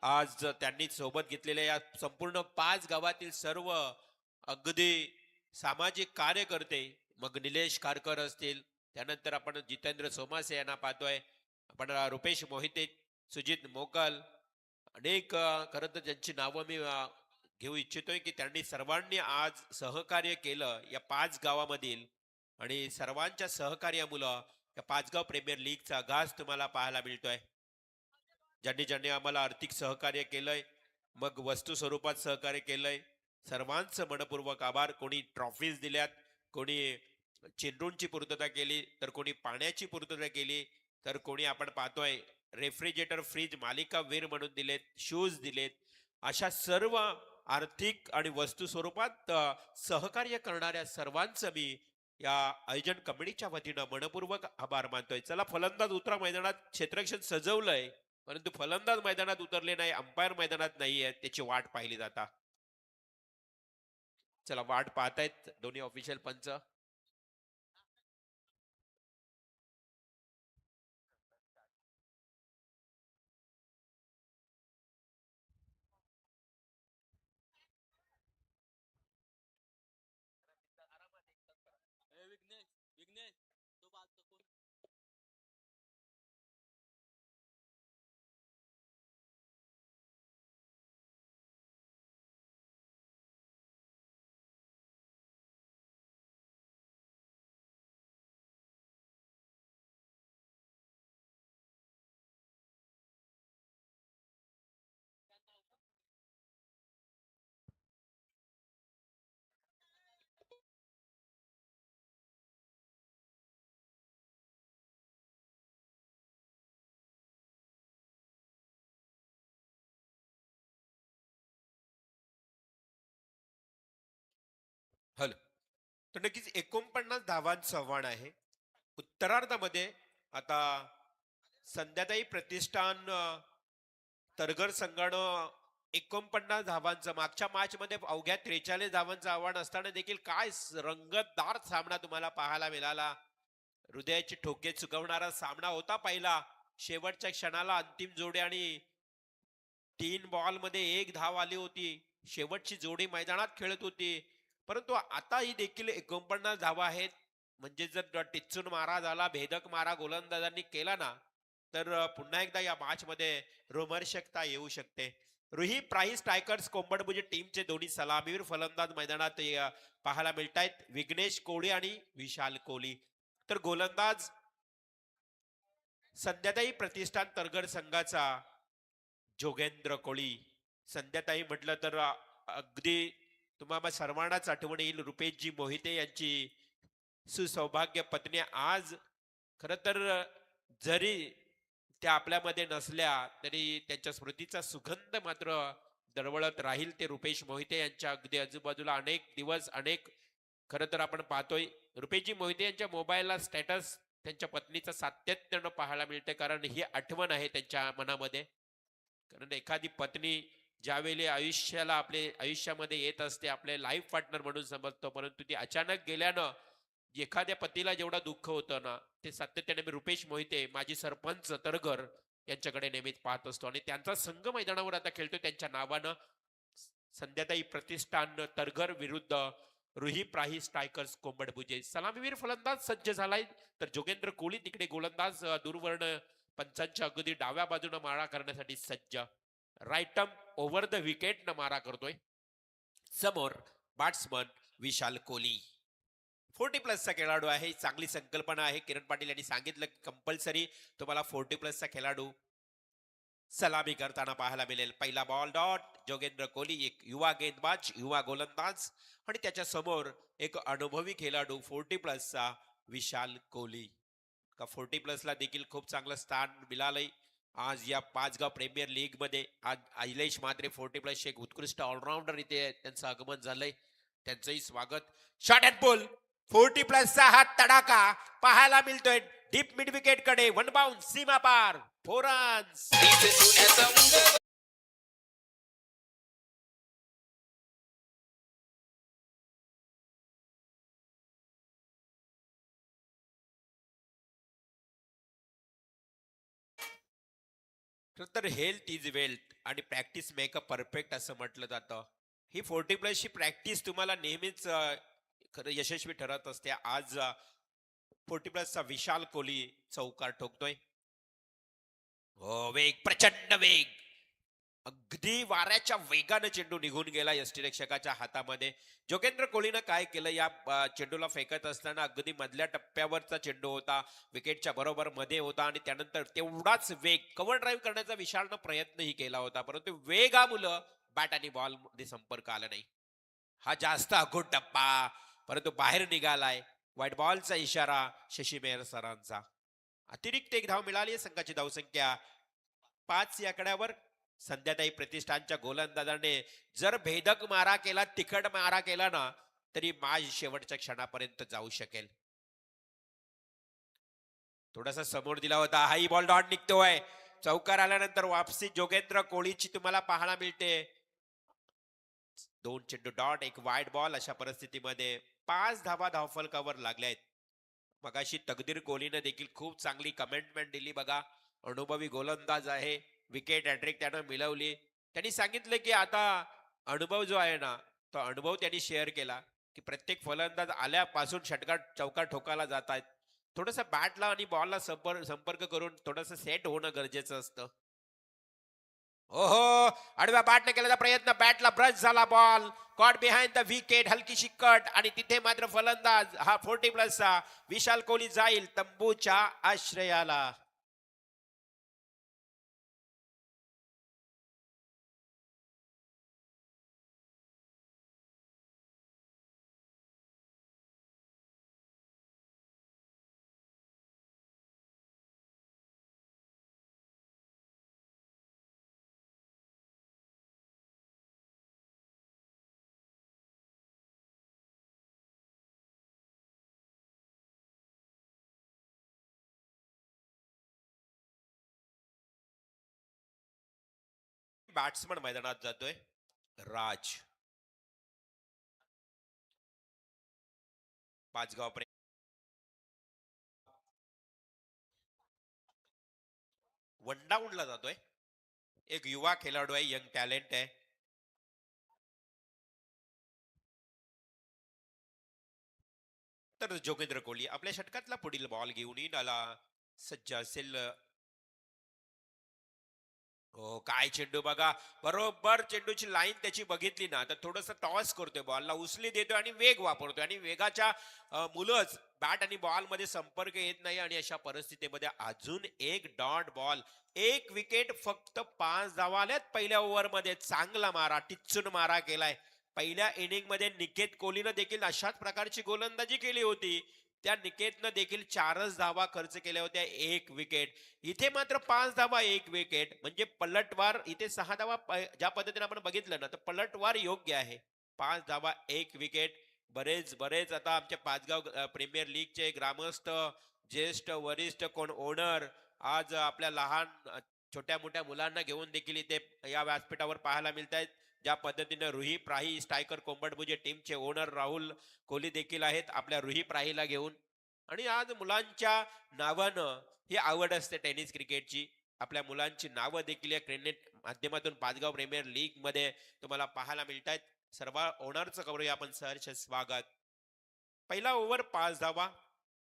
आज त्यांनी सोबत घेतलेल्या या संपूर्ण 5 गावातील सर्व अगदी सामाजिक कार्यकर्ते, मग निलेश खारकर असतील, त्यानंतर आपण जितेंद्र सोमासे यांना पाहतोय, आपण रुपेश मोहिते, सुजित मोकल, अनेक खरं तर ज्यांची नावं मी घेऊ इच्छितोय की त्यांनी सर्वांनी आज सहकार्य केलं या 5 गावामधील, आणि सर्वांच्या सहकार्यामुळे या पाचगाव प्रीमियर लीगचा आगाज तुम्हाला पाहायला मिळतोय. ज्यांनी ज्यांनी आम्हाला आर्थिक सहकार्य केलंय, मग वस्तू स्वरूपात सहकार्य केलंय, सर्वांचं मनपूर्वक आभार. कोणी ट्रॉफीज दिल्यात, कोणी चेंडूंची पूर्तता केली, तर कोणी पाण्याची पूर्तता केली, तर कोणी आपण पाहतोय रेफ्रिजरेटर फ्रीज मालिका वीर म्हणून दिलेत, शूज दिलेत. अशा सर्व आर्थिक आणि वस्तू स्वरूपात सहकार्य करणाऱ्या सर्वांचं मी या आयोजन कमिटीच्या वतीनं मनपूर्वक आभार मानतोय. चला, फलंदाज उतरा मैदानात. क्षेत्ररक्षण सजवलंय, परंतु फलंदाज मैदानात उतरले नाही, अंपायर मैदानात नाहीये, त्याची वाट पाहिली जाता. चला, वाट पाहतायत दोन्ही ऑफिशियल पंच. हॅलो. तर नक्कीच 49 धावांचं आव्हान आहे. उत्तरार्धामध्ये आता संध्याताई प्रतिष्ठान तरघर संघानं 49 धावांचं, मागच्या मॅच मध्ये अवघ्या 43 धावांचं आव्हान असताना देखील काय रंगतदार सामना तुम्हाला पाहायला मिळाला. हृदयाची ठोके चुकवणारा सामना होता पहिला. शेवटच्या क्षणाला अंतिम जोडी आणि 3 बॉल मध्ये 1 धाव आली होती. शेवटची जोडी मैदानात खेळत होती, परंतु आता ही देखील 49 धावा आहेत. म्हणजे जर टिच्चून मारा झाला, भेदक मारा गोलंदाजांनी केला ना, तर पुन्हा एकदा या मॅच मध्ये रोमहर्षकता येऊ शकते. रुही प्राईस टायगर्स कोंबडभुजे टीमचे दोन्ही सलामीवीर फलंदाज मैदानात पाहायला मिळत आहेत, विघ्नेश कोळी आणि विशाल कोहली. तर गोलंदाज संध्याताई प्रतिष्ठान तरघर संघाचा जोगेंद्र कोळी. संध्याताई म्हटलं तर अगदी तुम्हाला सर्वांनाच आठवण येईल रुपेशजी मोहिते यांची सुसौभाग्य पत्नी. आज खर तर जरी त्या आपल्यामध्ये नसल्या तरी त्यांच्या स्मृतीचा सुगंध मात्र दरवळत राहील. ते रुपेश मोहिते यांच्या अगदी आजूबाजूला अनेक दिवस अनेक खरं तर आपण पाहतोय रुपेशजी मोहिते यांच्या मोबाईलला स्टेटस त्यांच्या पत्नीचा सातत्यानं पाहायला मिळते, कारण ही आठवण आहे त्यांच्या मनामध्ये. कारण एखादी पत्नी ज्यावेळी आयुष्यामध्ये येत असते, आपले लाईफ पार्टनर म्हणून समजतो, परंतु ती अचानक गेल्यानं एखाद्या पतीला जेवढा दुःख होतं ना, ते सातत्याने मी रुपेश मोहिते माजी सरपंच तरघर यांच्याकडे नेहमीच पाहत असतो. आणि त्यांचा संघ मैदानावर आता खेळतो त्यांच्या नावानं. संध्याताई प्रतिष्ठान तरघर विरुद्ध रुही प्राईस टायगर्स कोंबडभुजे. सलामीवीर फलंदाज सज्ज झालाय, तर जोगेंद्र कोहली तिकडे गोलंदाज दूरवर्ण पंचांच्या अगदी डाव्या बाजूने मारा करण्यासाठी सज्ज. राईटम ओव्हर द विकेट न मारा करतोय. समोर बॅट्समन विशाल कोहली. 40+ चा खेळाडू आहे. चांगली संकल्पना आहे. किरण पाटील यांनी सांगितलं कंपल्सरी तुम्हाला 40+ चा खेळाडू सलामी करताना पाहायला मिळेल. पहिला बॉल डॉट. जोगेंद्र कोहली एक युवा गेंदबाज, युवा गोलंदाज, आणि त्याच्या समोर एक अनुभवी खेळाडू 40+ चा विशाल कोहली. का 40+ ला देखील खूप चांगलं स्थान मिळालंय आज या पाचगाव प्रीमियर लीग मध्ये. आज अहिलेश म्हात्रे 40+ एक उत्कृष्ट ऑलराऊंडर इथे त्यांचं आगमन झालंय, त्यांचंही स्वागत. शॉट अँड बॉल 40+ चा हा तडाखा पाहायला मिळतोय डीप मिड विकेट कडे. 1 बाउंस सीमा पार 4 रन्स. तर हेल्थ इज वेल्थ आणि प्रॅक्टिस मेक अ परफेक्ट असं म्हटलं जातं. ही 40+ ची प्रॅक्टिस तुम्हाला नेहमीच खरं यशस्वी ठरत असते. आज 40+ चा विशाल कोहली चौकार ठोकतोय. हो, वेग, प्रचंड वेग. अगदी वाऱ्याच्या वेगानं चेंडू निघून गेला यष्टीरक्षकाच्या हातामध्ये. जोगेंद्र कोहलीनं काय केलं, या चेंडूला फेकत असताना अगदी मधल्या टप्प्यावरचा चेंडू होता, विकेटच्या बरोबर मध्ये होता आणि त्यानंतर तेवढाच वेग कव्हर ड्राईव्ह करण्याचा विशालनं प्रयत्नही केला होता, परंतु वेगामुळं बॅट आणि बॉल मध्ये संपर्क आला नाही. हा जास्त अखूट टप्पा, परंतु बाहेर निघालाय. व्हाईट बॉलचा इशारा शशी मेहर सरांचा. अतिरिक्त एक धाव मिळाली. संघाची धावसंख्या 5 या आकड्यावर. संध्याताई प्रतिष्ठानच्या गोलंदाजाने जर भेदक मारा केला, तिखट मारा केला ना, तरी मॅच शेवटच्या क्षणापर्यंत जाऊ शकेल. थोडासा समोर दिला होता, हाई बॉल डॉट निघतोय. चौकार आल्यानंतर वापसी जोगेंद्र कोहलीची तुम्हाला पाहायला मिळते. 2 चेंडू डॉट, एक वाईड बॉल. अशा परिस्थितीमध्ये 5 धावा धावफलकावर लागल्या आहेत. मगाशी तकदीर कोहलीने देखील खूप चांगली कमेंटमेंट दिली बघा. अनुभवी गोलंदाज आहे, विकेट हॅट्रिक त्यानं मिळवली. त्यांनी सांगितलं की आता अनुभव जो आहे ना, तो अनुभव त्यांनी शेअर केला की प्रत्येक फलंदाज आल्यापासून षटकार चौकार ठोकायला जात आहेत. थोडस बॅटला आणि बॉलला संपर्क करून थोडस सेट होणं गरजेचं असतं. ओहो, आडव्या बॅटने केलेला प्रयत्न, बॅटला ब्रश झाला, ball caught behind the wicket. हलकीशी कट आणि तिथे मात्र फलंदाज हा 40+ चा विशाल कोहली जाईल तंबूच्या आश्रयाला. बॅट्समन मैदानात जातोय, राज. पाचगाव वन डाऊनला जातोय. एक युवा खेळाडू आहे, यंग टॅलेंट आहे. तर जोगेंद्र कोहली आपल्या षटकातला पुढील बॉल घेऊन येईल. आला, सज्ज असेल. हो, काय चेंडू बघा. बरोबर चेंडूची लाईन त्याची बघितली ना, तर थोडस टॉस करतोय, बॉलला उचली देतोय आणि वेग वापरतोय आणि वेगाच्या मुलंच बॅट आणि बॉल मध्ये संपर्क येत नाही. आणि अशा परिस्थितीमध्ये अजून एक डॉट बॉल, एक विकेट, फक्त 5 धावा आल्यात पहिल्या ओव्हर मध्ये. चांगला मारा, टिच्चून मारा केलाय. पहिल्या इनिंग मध्ये निकेत कोहलीनं देखील अशाच प्रकारची गोलंदाजी केली होती. त्या निकेतनं देखील 4च धावा खर्च केल्या होत्या, एक विकेट. इथे मात्र 5 धावा, एक विकेट, म्हणजे पलटवार. इथे 6 धावा ज्या पद्धतीने आपण बघितलं ना, तर पलटवार योग्य आहे. 5 धावा, एक विकेट. बरेच बरेच आता आमच्या पाचगाव प्रीमियर लीगचे ग्रामस्थ, ज्येष्ठ, वरिष्ठ, कोण ओनर, आज आपल्या लहान छोट्या मोठ्या मुलांना घेऊन देखील इथे या व्यासपीठावर पाहायला मिळत आहेत. ज्या पद्धतीने रुही प्राही स्ट्रायकर कोंबडभुजे टीमचे ओनर राहुल कोहली देखील आहेत आपल्या रुही प्राहीला घेऊन. आणि आज मुलांच्या नावानं ही आवड असते टेनिस क्रिकेटची. आपल्या मुलांची नावं देखील या क्रिकेट माध्यमातून पाचगाव प्रीमियर लीग मध्ये तुम्हाला पाहायला मिळत आहेत. सर्व ओनरचं करूया आपण सहर्ष स्वागत. पहिला ओव्हर 5 धावा.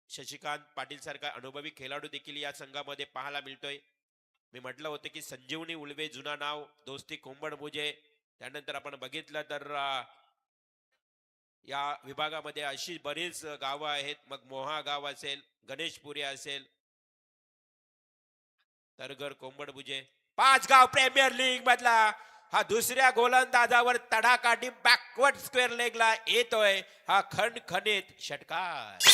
शशिकांत पाटील सारखा अनुभवी खेळाडू देखील या संघामध्ये पाहायला मिळतोय. मी म्हटलं होतं की संजीवनी उळवे जुना नाव, दोस्ती कोंबडभुजे. त्यानंतर आपण बघितलं तर या विभागामध्ये अशी बरीच गावं आहेत. मग मोहा गाव असेल, गणेशपुरी असेल, तरगर, कोंबडभुजे. पाचगाव प्रीमियर लीग मधला हा दुसऱ्या गोलंदाजावर तडाखाडी बॅकवर्ड स्क्वेअर लेगला येतोय हा खणखणीत षटकार.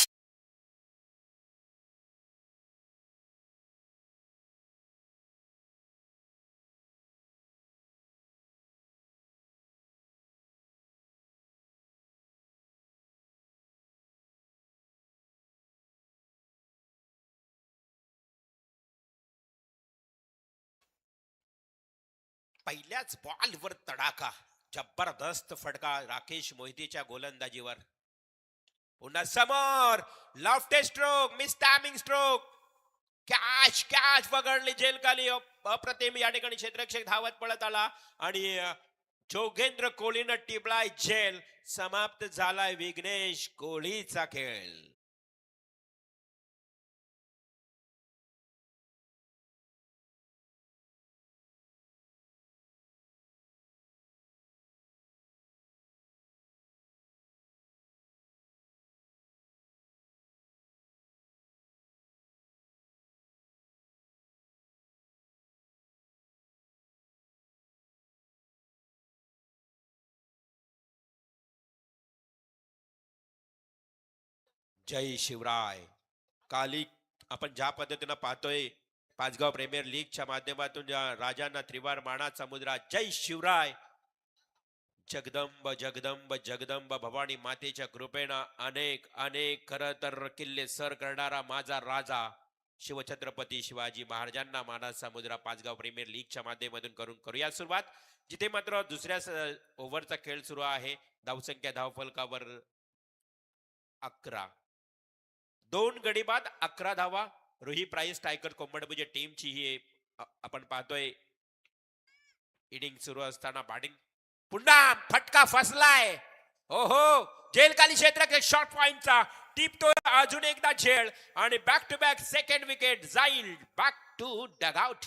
पहिल्याच बॉलवर तडाखा, जबरदस्त फटका राकेश मोहितेच्या गोलंदाजीवर. पुन्हा समोर lofted stroke, miss timing stroke. Catch catch पकडली झेल खाली. अप्रतिम या ठिकाणी क्षेत्ररक्षक धावत पळत आला आणि जोगेंद्र कोहलीनं टिपलाय झेल. समाप्त झालाय विघ्नेश कोहलीचा खेळ. जय शिवराय. काली आपण ज्या पद्धतीनं पाहतोय पाचगाव प्रीमियर लीगच्या माध्यमातून ज्या राजांना त्रिवार मानाचा मुद्रा. जय शिवराय. जगदंब जगदंब जगदंब भवानी मातेच्या कृपेनं अनेक अनेक खरं तर किल्ले सर करणारा माझा राजा शिवछत्रपती शिवाजी महाराजांना मानाचा मुद्रा पाचगाव प्रीमियर लीगच्या माध्यमातून करूया सुरुवात. जिथे मात्र दुसऱ्या ओव्हरचा खेळ सुरू आहे. धावसंख्या धावफलकावर 11. 2 गडी बाद 11 धावा. रोही प्राईस टायगर कोंबडमुजे टीमची ही आपण पाहतोय इनिंग सुरू असताना बॅटिंग. पुन्हा फटका फसलाय. हो हो, जेलखाली क्षेत्र शॉर्ट पॉइंटचा टिपतोय अजून एकदा झेल आणि back to back second wicket जाईल बॅक टू डगआउट.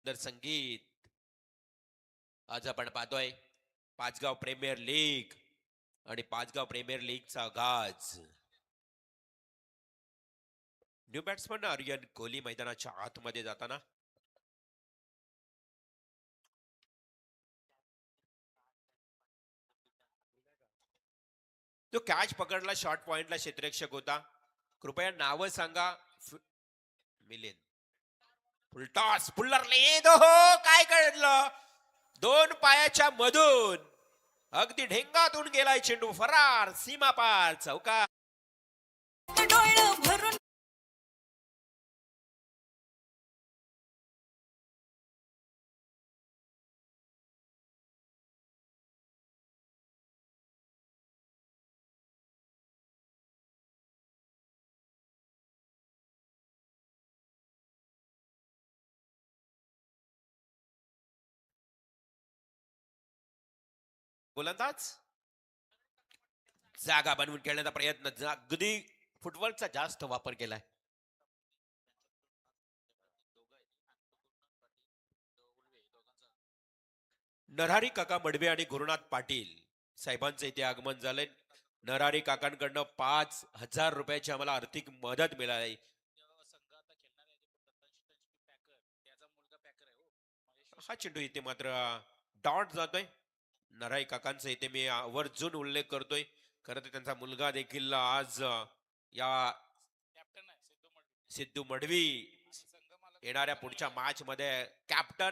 संगीत आज आपण पाहतोय पाचगाव प्रीमियर लीग आणि पाचगाव प्रीमियर लीगचा गाज. न्यू बॅट्समन आर्यन कोहली मैदानाच्या आतमध्ये जाताना जो कॅच पकडला शॉर्ट पॉइंटला क्षेत्ररक्षक होता. कृपया नाव सांगा. मिलिंद फुलटॉस पुल्लर लेद. हो, काय कळलं. 2 पायाच्या मधून अगदी ढेंगातून गेलाय चेंडू. फरार सीमा पार चौका. गोलंदाज जागा बनवून खेळण्याचा प्रयत्न. अगदी फुटबॉलचा जास्त वापर केलाय. नरहरी काका मडवे आणि गुरुनाथ पाटील साहेबांचं इथे आगमन झालंय. नरहरी काकांकडनं 5,000 रुपयाची आम्हाला आर्थिक मदत मिळाली. हा चेंडू इथे मात्र डॉट जातोय. नरहरी काकांचा इथे मी आवर्जून उल्लेख करतोय. खरं तर त्यांचा मुलगा देखील आज या सिद्धू मडवी येणाऱ्या पुढच्या मॅच मध्ये कॅप्टन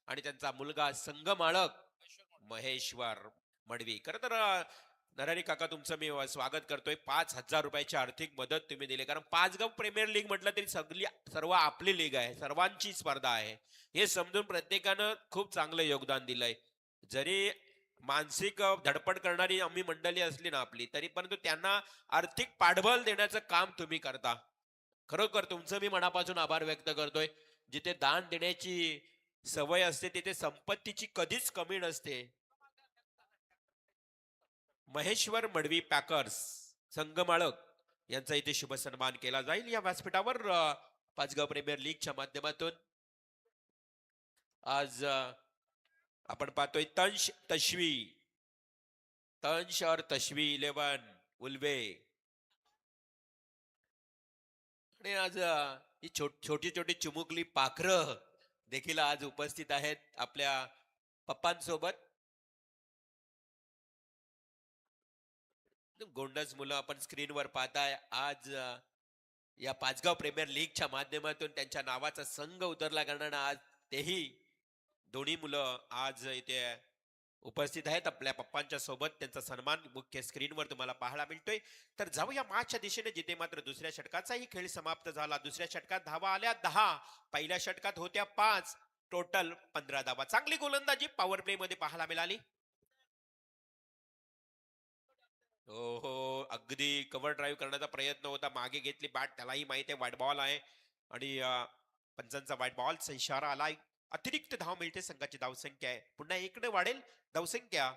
आणि त्यांचा मुलगा संघमालक महेश्वर मडवी. खरं तर नरहरी काका तुमचं मी स्वागत करतोय. 5,000 रुपयाची आर्थिक मदत तुम्ही दिली. कारण पाचगाव प्रीमियर लीग म्हटलं तरी सर्व आपली लीग आहे, सर्वांची स्पर्धा आहे हे समजून प्रत्येकानं खूप चांगलं योगदान दिलंय. जरी मानसिक धडपड करणारी आम्ही मंडळी असली ना आपली, तरी परंतु त्यांना आर्थिक पाठबळ देण्याचं काम तुम्ही करता. खरोखर तुमचं मी मनापासून आभार व्यक्त करतोय. जिथे दान देण्याची सवय असते तिथे संपत्तीची कधीच कमी नसते. महेश्वर मडवी पॅकर्स संघमालक यांचा इथे शुभ सन्मान केला जाईल या व्यासपीठावर. पाचगाव प्रीमियर लीगच्या माध्यमातून आज आपण पाहतोय तंश और तश्वी 11 उल्वे. आणि आज ही छोटी छोटी चिमुकली पाखरं देखील आज उपस्थित आहेत आपल्या पप्पांसोबत. गोंडस मुलं आपण स्क्रीनवर पाहताय. आज या पाचगाव प्रीमियर लीगच्या माध्यमातून त्यांच्या नावाचा संघ उतरला करणारा आज तेही दोन्ही मुलं आज इथे उपस्थित आहेत आपल्या पप्पांच्या सोबत. त्यांचा सन्मान मुख्य स्क्रीनवर तुम्हाला पाहायला मिळतोय. तर जाऊया मॅचच्या दिशेने, जिथे मात्र दुसऱ्या षटकाचाही खेळ समाप्त झाला. दुसऱ्या षटकात धावा आल्या 10, पहिल्या षटकात होत्या 5, टोटल 15 धावा. चांगली गोलंदाजी पॉवर प्ले मध्ये पाहायला मिळाली. हो हो, अगदी कव्हर ड्राईव्ह करण्याचा प्रयत्न होता, मागे घेतली बॅट, त्यालाही माहिती आहे व्हाईट बॉल आहे आणि पंचांचा व्हाईट बॉलचा इशारा आलाय. अतिरिक्त धाव मिळते, संघाची धावसंख्या आहे पुन्हा एकने वाढेल धावसंख्या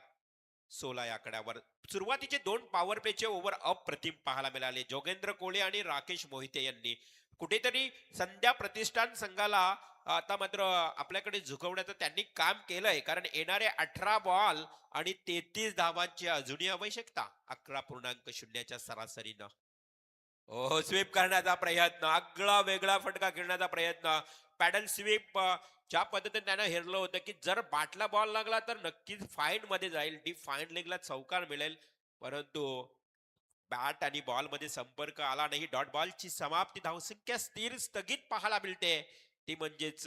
16 या आकड्यावर. सुरुवातीचे 2 पॉवर प्लेचे ओव्हर अप्रतिम पाहायला मिळाले. जोगेंद्र कोळे आणि राकेश मोहिते यांनी कुठेतरी संध्या प्रतिष्ठान संघाला आता मात्र आपल्याकडे झुकवण्याचं त्यांनी काम केलंय, कारण येणारे 18 बॉल आणि 33 धावांची अजूनही आवश्यकता 11.0च्या सरासरीनं. हो, स्वीप करण्याचा प्रयत्न, आगळा वेगळा फटका खेळण्याचा प्रयत्न, पॅडल स्वीप. ज्या पद्धतीने त्यानं हेरलं होतं की जर बाटला बॉल लागला तर नक्कीच फाईन मध्ये जाईल, डीप फाईन लेगला चौकार मिळेल, परंतु बॅट आणि बॉल मध्ये संपर्क आला नाही. डॉट बॉलची समाप्ती, धावसंख्या स्थिर स्थगित पाहायला मिळते, ती म्हणजेच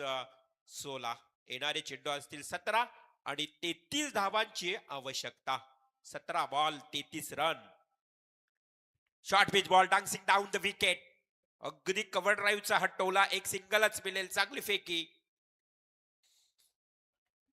16. येणारे चेंडू असतील 17 आणि 33 धावांची आवश्यकता. 17 ball 33 run. Short pitch ball dancing down the wicket. अगदी कव्हर ड्राईव्हचा हटवला, एक सिंगलच मिळेल. चांगली फेकी,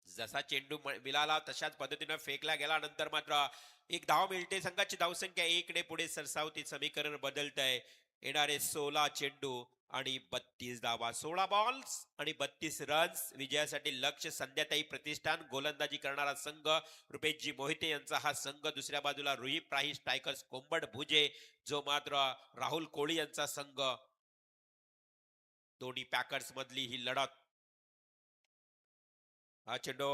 जसा चेंडू मिळाला तशाच पद्धतीनं फेकला गेला. नंतर मात्र एक धाव मिळते. संघाची धावसंख्या 1 पुढे सरसावती, समीकरण बदलत आहे. येणारे 16 चेंडू आणि 32 धावा. 16 बॉल्स आणि 32 रन्स. विजयासाठी लक्ष संध्याताई प्रतिष्ठान, गोलंदाजी करणारा संघ रुपेशजी मोहिते यांचा हा संघ. दुसऱ्या बाजूला रुई प्राईस टायगर्स कोंबड भुजे, जो मात्र राहुल कोळी यांचा संघ. दोन्ही पॅकर्स मधली ही लढत. हा चेंडू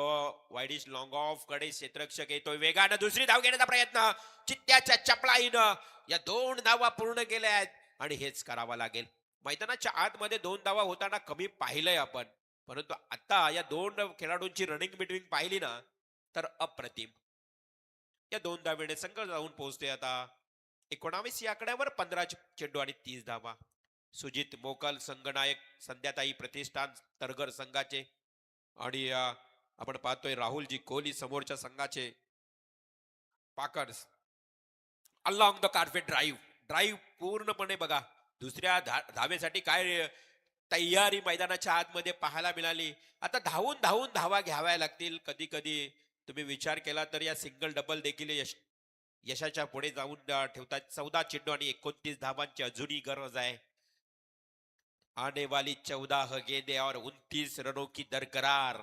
वाईडिश लॉंग ऑफ कडे क्षेत्ररक्षक येतोय, वेगानं दुसरी धाव घेण्याचा प्रयत्न, चित्त्याच्या चपळाईनं या 2 धावा पूर्ण केल्या आहेत आणि हेच करावं लागेल. मैदानाच्या आतमध्ये 2 धावा होताना कमी पाहिलंय आपण, परंतु आता या 2 खेळाडूंची रनिंग बिटवीन पाहिली ना तर अप्रतिम. या 2 धावेने संघ जाऊन पोहोचतोय आता 19 या आकड्यावर. 15 चेंडू आणि 30 धावा. सुजित मोकल संघनायक, संध्याताई प्रतिष्ठान तरगर संघाचे, आणि आपण पाहतोय राहुलजी कोहली समोरच्या संघाचे पाकर्स. Along the carpet drive, drive पूर्णपणे बघा. दुसऱ्या धावेसाठी काय तयारी मैदानाच्या आतमध्ये पाहायला मिळाली. आता धावून धावून धावा घ्याव्या लागतील. कधी कधी तुम्ही विचार केला तर या सिंगल डबल देखील यशाच्या पुढे जाऊन ठेवतात. 14 चेंडू आणि 29 धावांची अजूनही गरज आहे. आने वाली 14 गेंदे और 29 रनों की दरकरार.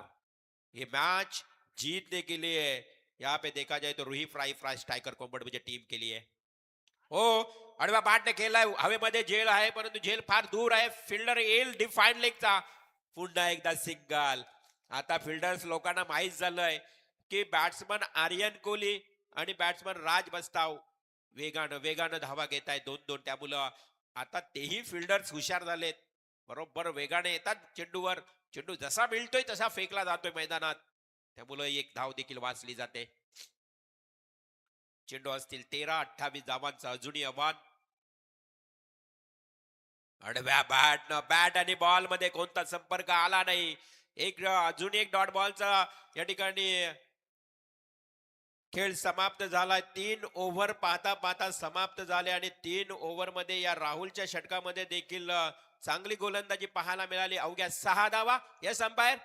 ये मैच जीतने के लिए यहाँ पे देखा जाए तो रूही फ्राई टाइगर कोंबड मुझे टीम के लिए. हो, आडवा बॅटने खेळलाय, हवेमध्ये झेल आहे, परंतु झेल फार दूर आहे. फिल्डर येईल डिफाईन लेगचा. पुन्हा एकदा सिंगल. आता फिल्डर्स लोकांना माहित झालंय की बॅट्समन आर्यन कोहली आणि बॅट्समन राज बस्ताव वेगानं वेगानं धावा घेत आहेत 2-2. त्यामुळं आता तेही फिल्डर्स हुशार झालेत, बरोबर वेगाने येतात चेंडूवर. चेंडू जसा मिळतोय तसा फेकला जातोय मैदानात, त्यामुळे एक धाव देखील वाचली जाते. चेंडू असतील 13-28 धावांचं अजूनही आव्हान. आडव्या बॅट आणि बॉल मध्ये कोणता संपर्क आला नाही. अजून एक डॉट बॉलचा या ठिकाणी खेळ समाप्त झाला. 3 ओव्हर पाहता पाहता समाप्त झाले आणि 3 ओव्हर मध्ये या राहुलच्या षटकामध्ये देखील चांगली गोलंदाजी पाहायला मिळाली. अवघ्या 6 धावा. यस अंपायर,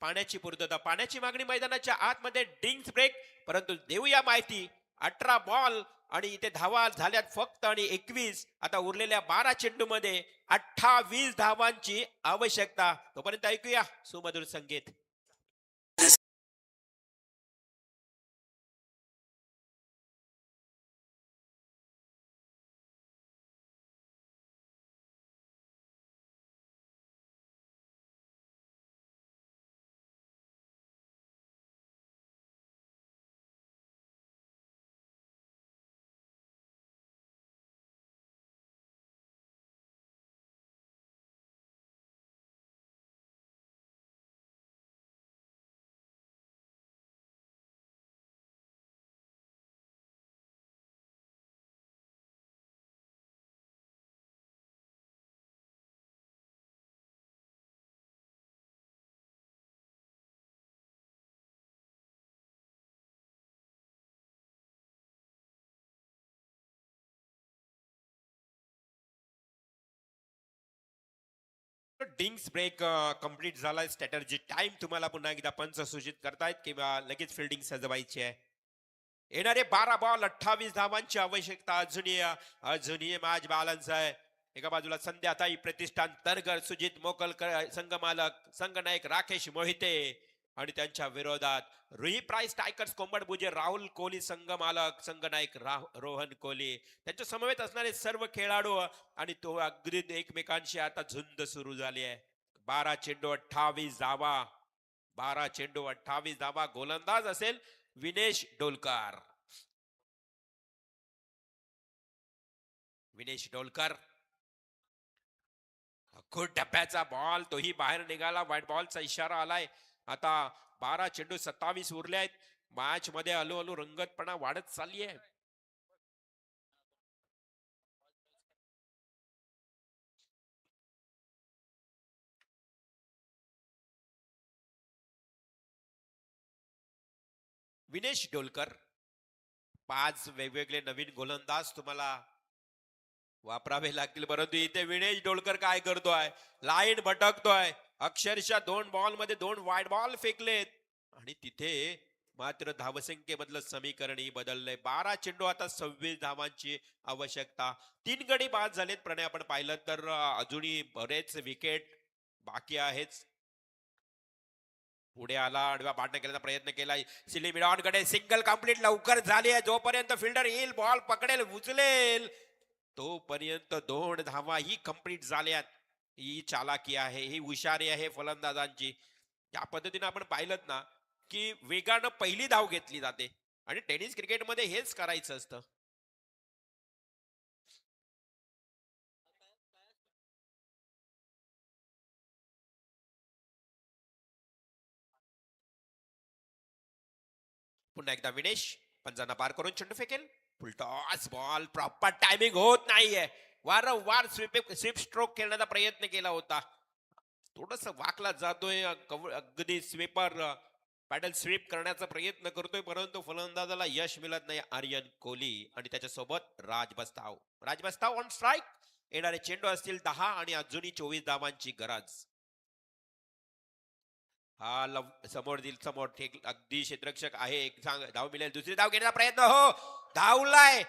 पाण्याची पूर्तता, पाण्याची मागणी मैदानाच्या आतमध्ये. ड्रिंक्स ब्रेक, परंतु देऊया माहिती. 18 बॉल आणि इथे धावा झाल्यात फक्त आणि 21. आता उरलेल्या 12 चेंडू मध्ये 28 धावांची आवश्यकता. तोपर्यंत ऐकूया सुमधुर संगीत. डिंग्स ब्रेक कंप्लीट झालाय. स्ट्रॅटर्जी टाइम तुम्हाला पुन्हा एकदा पंच सूचित करतायत किंवा लगेच फिल्डिंग सजवायची आहे. येणारे 12 बॉल 28 धावांची आवश्यकता. अजूनही मॅच बॅलन्स आहे. एका बाजूला संध्याताई प्रतिष्ठान तरगर सुजित मोकलकर संघमालक संघनायक राकेश मोहिते आणि त्यांच्या विरोधात रुई प्राइस टायकर्स कोंबडबुजे राहुल कोहली संघमालक संघनायक रोहन कोहली. त्यांच्या समवेत असणारे सर्व खेळाडू आणि तो अगदी एकमेकांशी आता झुंज सुरू झाली आहे. 12 चेंडू 28 धावा. 12 चेंडू 28 धावा. गोलंदाज असेल विनेश डोलकर. विनेश डोलकर खूप डब्याचा बॉल तोही बाहेर निघाला. व्हाईट बॉलचा इशारा आलाय. आता 12 चेंडू 27 उरले आहेत. मॅच मध्ये हळूहळू रंगतपणा वाढत चालली आहे. विनेश डोलकर 5 वेगवेगळे नवीन गोलंदाज तुम्हाला वापरावे लागतील. परंतु इथे विनेश डोलकर काय करतोय? लाईन भटकतोय. अक्षरशः 2 बॉल मध्ये 2 वाईड बॉल फेकलेत आणि तिथे मात्र धावसंख्येमधलं समीकरणही बदललंय. 12 चेंडू आता 26 धावांची आवश्यकता. 3 गडी बाद झालेत. प्रणय आपण पाहिलं तर अजूनही बरेच विकेट बाकी आहेत. पुढे आला. आडव्या बाटने केल्याचा प्रयत्न केलाय. सिलिमिडॉनकडे सिंगल कंप्लीट लवकर झाली आहे. जोपर्यंत फिल्डर येईल बॉल पकडेल उचलेल तोपर्यंत 2 धावा ही कंप्लीट झाल्यात. ही चालाकी आहे. ही हुशारी आहे फलंदाजांची. या पद्धतीने आपण पाहिलं ना की वेगानं पहिली धाव घेतली जाते आणि टेनिस क्रिकेटमध्ये हेच करायचं असतं. पुन्हा एकदा विनेश पंजांना पार करून चेंडू फेकेल. Full toss ball. प्रॉपर टायमिंग होत नाहीये. वारंवार स्वीप स्ट्रोक खेळण्याचा प्रयत्न केला होता. थोडस वाकला जातोय. अगदी स्वीपर पॅडल स्वीप करण्याचा प्रयत्न करतोय परंतु फलंदाजाला यश मिळत नाही. आर्यन कोहली आणि त्याच्यासोबत राज बस्ताव ऑन स्ट्राईक. येणारे चेंडू असतील 10 आणि अजूनही 24 धावांची गरज. हा समोर ठीक अगदी क्षेत्ररक्षक आहे. एक धाव मिळेल. दुसरी धाव घेण्याचा प्रयत्न. हो धावलाय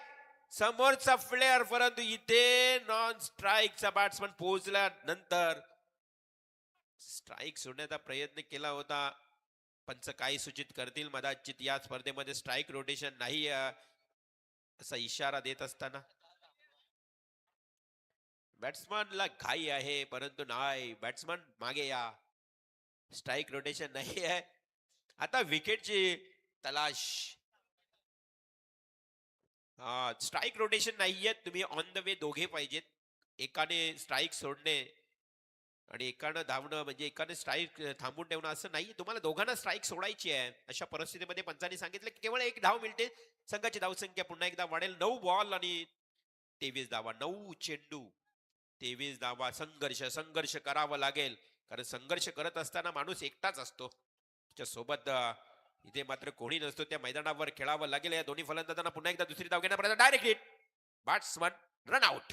समोरचा फ्लेअर परंतु इथे नॉन स्ट्राईकचा बॅट्समन पोहोचला. नंतर स्ट्राईक सोडण्याचा प्रयत्न केला होता. पंच काही सूचित करतील कदाचित या स्पर्धेमध्ये स्ट्राईक रोटेशन नाही असा इशारा देत असताना बॅट्समनला घाई आहे परंतु नाही. बॅट्समन मागे या. स्ट्राईक रोटेशन नाही आहे. आता विकेटची तलाश. स्ट्राईक रोटेशन नाहीये. तुम्ही ऑन द वे दोघे पाहिजेत. एकाने स्ट्राईक सोडणे आणि एकानं धावणं म्हणजे एकाने स्ट्राईक थांबून ठेवणं असं नाही. तुम्हाला दोघांना स्ट्राईक सोडायची आहे. अशा परिस्थितीमध्ये पंचांनी सांगितलं की केवळ 1 धाव मिळते. संघाची धावसंख्या पुन्हा एकदा वाढेल. 9 बॉल आणि 23 धावा. 9 चेंडू 23 धावा. संघर्ष करावा लागेल कारण संघर्ष करत असताना माणूस एकटाच असतो. त्याच्यासोबत इथे मात्र कोणी नसतो. त्या मैदानावर खेळावं लागेल. या दोन्ही फलंदाजांना पुन्हा एकदा दुसरी धाव घेण्यापर्यंत direct hit. Batsman run out.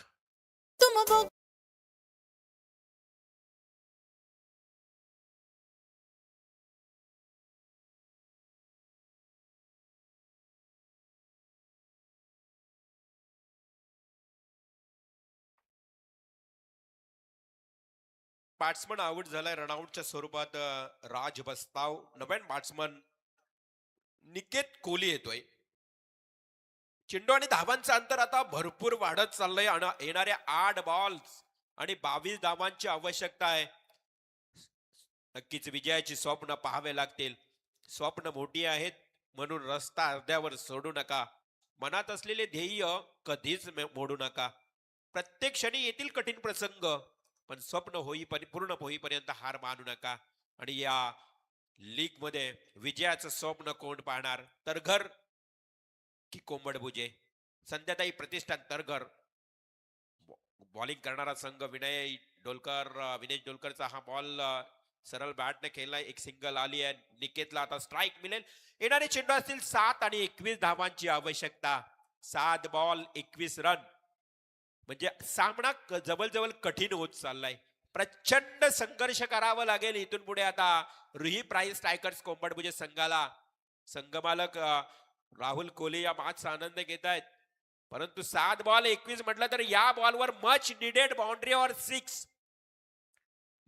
Batsman out झालाय. रनआउटच्या स्वरूपात राज बस्ताव. नवीन बॅट्समन निकेत कोहली येतोय. चेंडू आणि धावांचं अंतर आता भरपूर वाढत चाललंय. येणाऱ्या 8 बॉल्स आणि 22 धावांची आवश्यकता आहे. नक्कीच विजयाची स्वप्न पाहावे लागतील. स्वप्न मोठी आहेत म्हणून रस्ता अर्ध्यावर सोडू नका. मनात असलेले ध्येय कधीच मोडू नका. प्रत्येक क्षणी येतील कठीण प्रसंग पण स्वप्न पूर्ण होईपर्यंत हार मानू नका. आणि या लीग मध्ये विजयाचं स्वप्न कोण पाहणार? तरघर की कोंबडबुजे? संध्याताई प्रतिष्ठान तरघर. बॉलिंग करणारा संघ विनेश डोलकरचा हा बॉल सरळ बॅटने खेळलाय. एक सिंगल आली आहे. निकेतला आता स्ट्राईक मिळेल. येणारे चेंडू असतील 7 आणि 21 धावांची आवश्यकता. 7 बॉल 21 रन म्हणजे सामना जवळ कठीण होत चाललाय. प्रचंड संघर्ष करावा लागेल इथून पुढे आता रुही प्राइस स्ट्रायकर्स कोंबडभुजे संघाला. संघमालक राहुल कोहली या मॅचचा आनंद घेत आहेत. परंतु 7 बॉल 21 म्हटलं तर या बॉलवर मच निडेड बाउंड्री और 6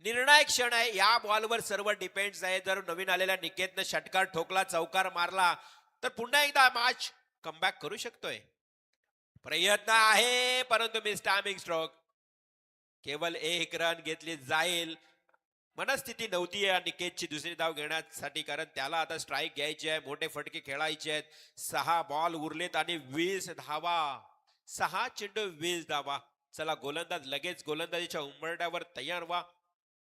निर्णायक क्षण आहे. या बॉलवर सर्व डिपेंड्स आहे. जर नवीन आलेल्या निकेतनं षटकार ठोकला, चौकार मारला तर पुन्हा एकदा मॅच कमबॅक करू शकतोय. प्रयत्न आहे परंतु मिस टायमिंग स्ट्रोक. केवळ 1 रन घेतली जाईल. मनस्थिती नव्हती या निकेतची दुसरी धाव घेण्यासाठी, कारण त्याला आता स्ट्राईक घ्यायची आहे, मोठे फटके खेळायचे आहेत. 6 बॉल उरलेत आणि 20 धावा. 6 चेंडू 20 धावा. चला गोलंदाज लगेच गोलंदाजीच्या उंबरठ्यावर तयार व्हा.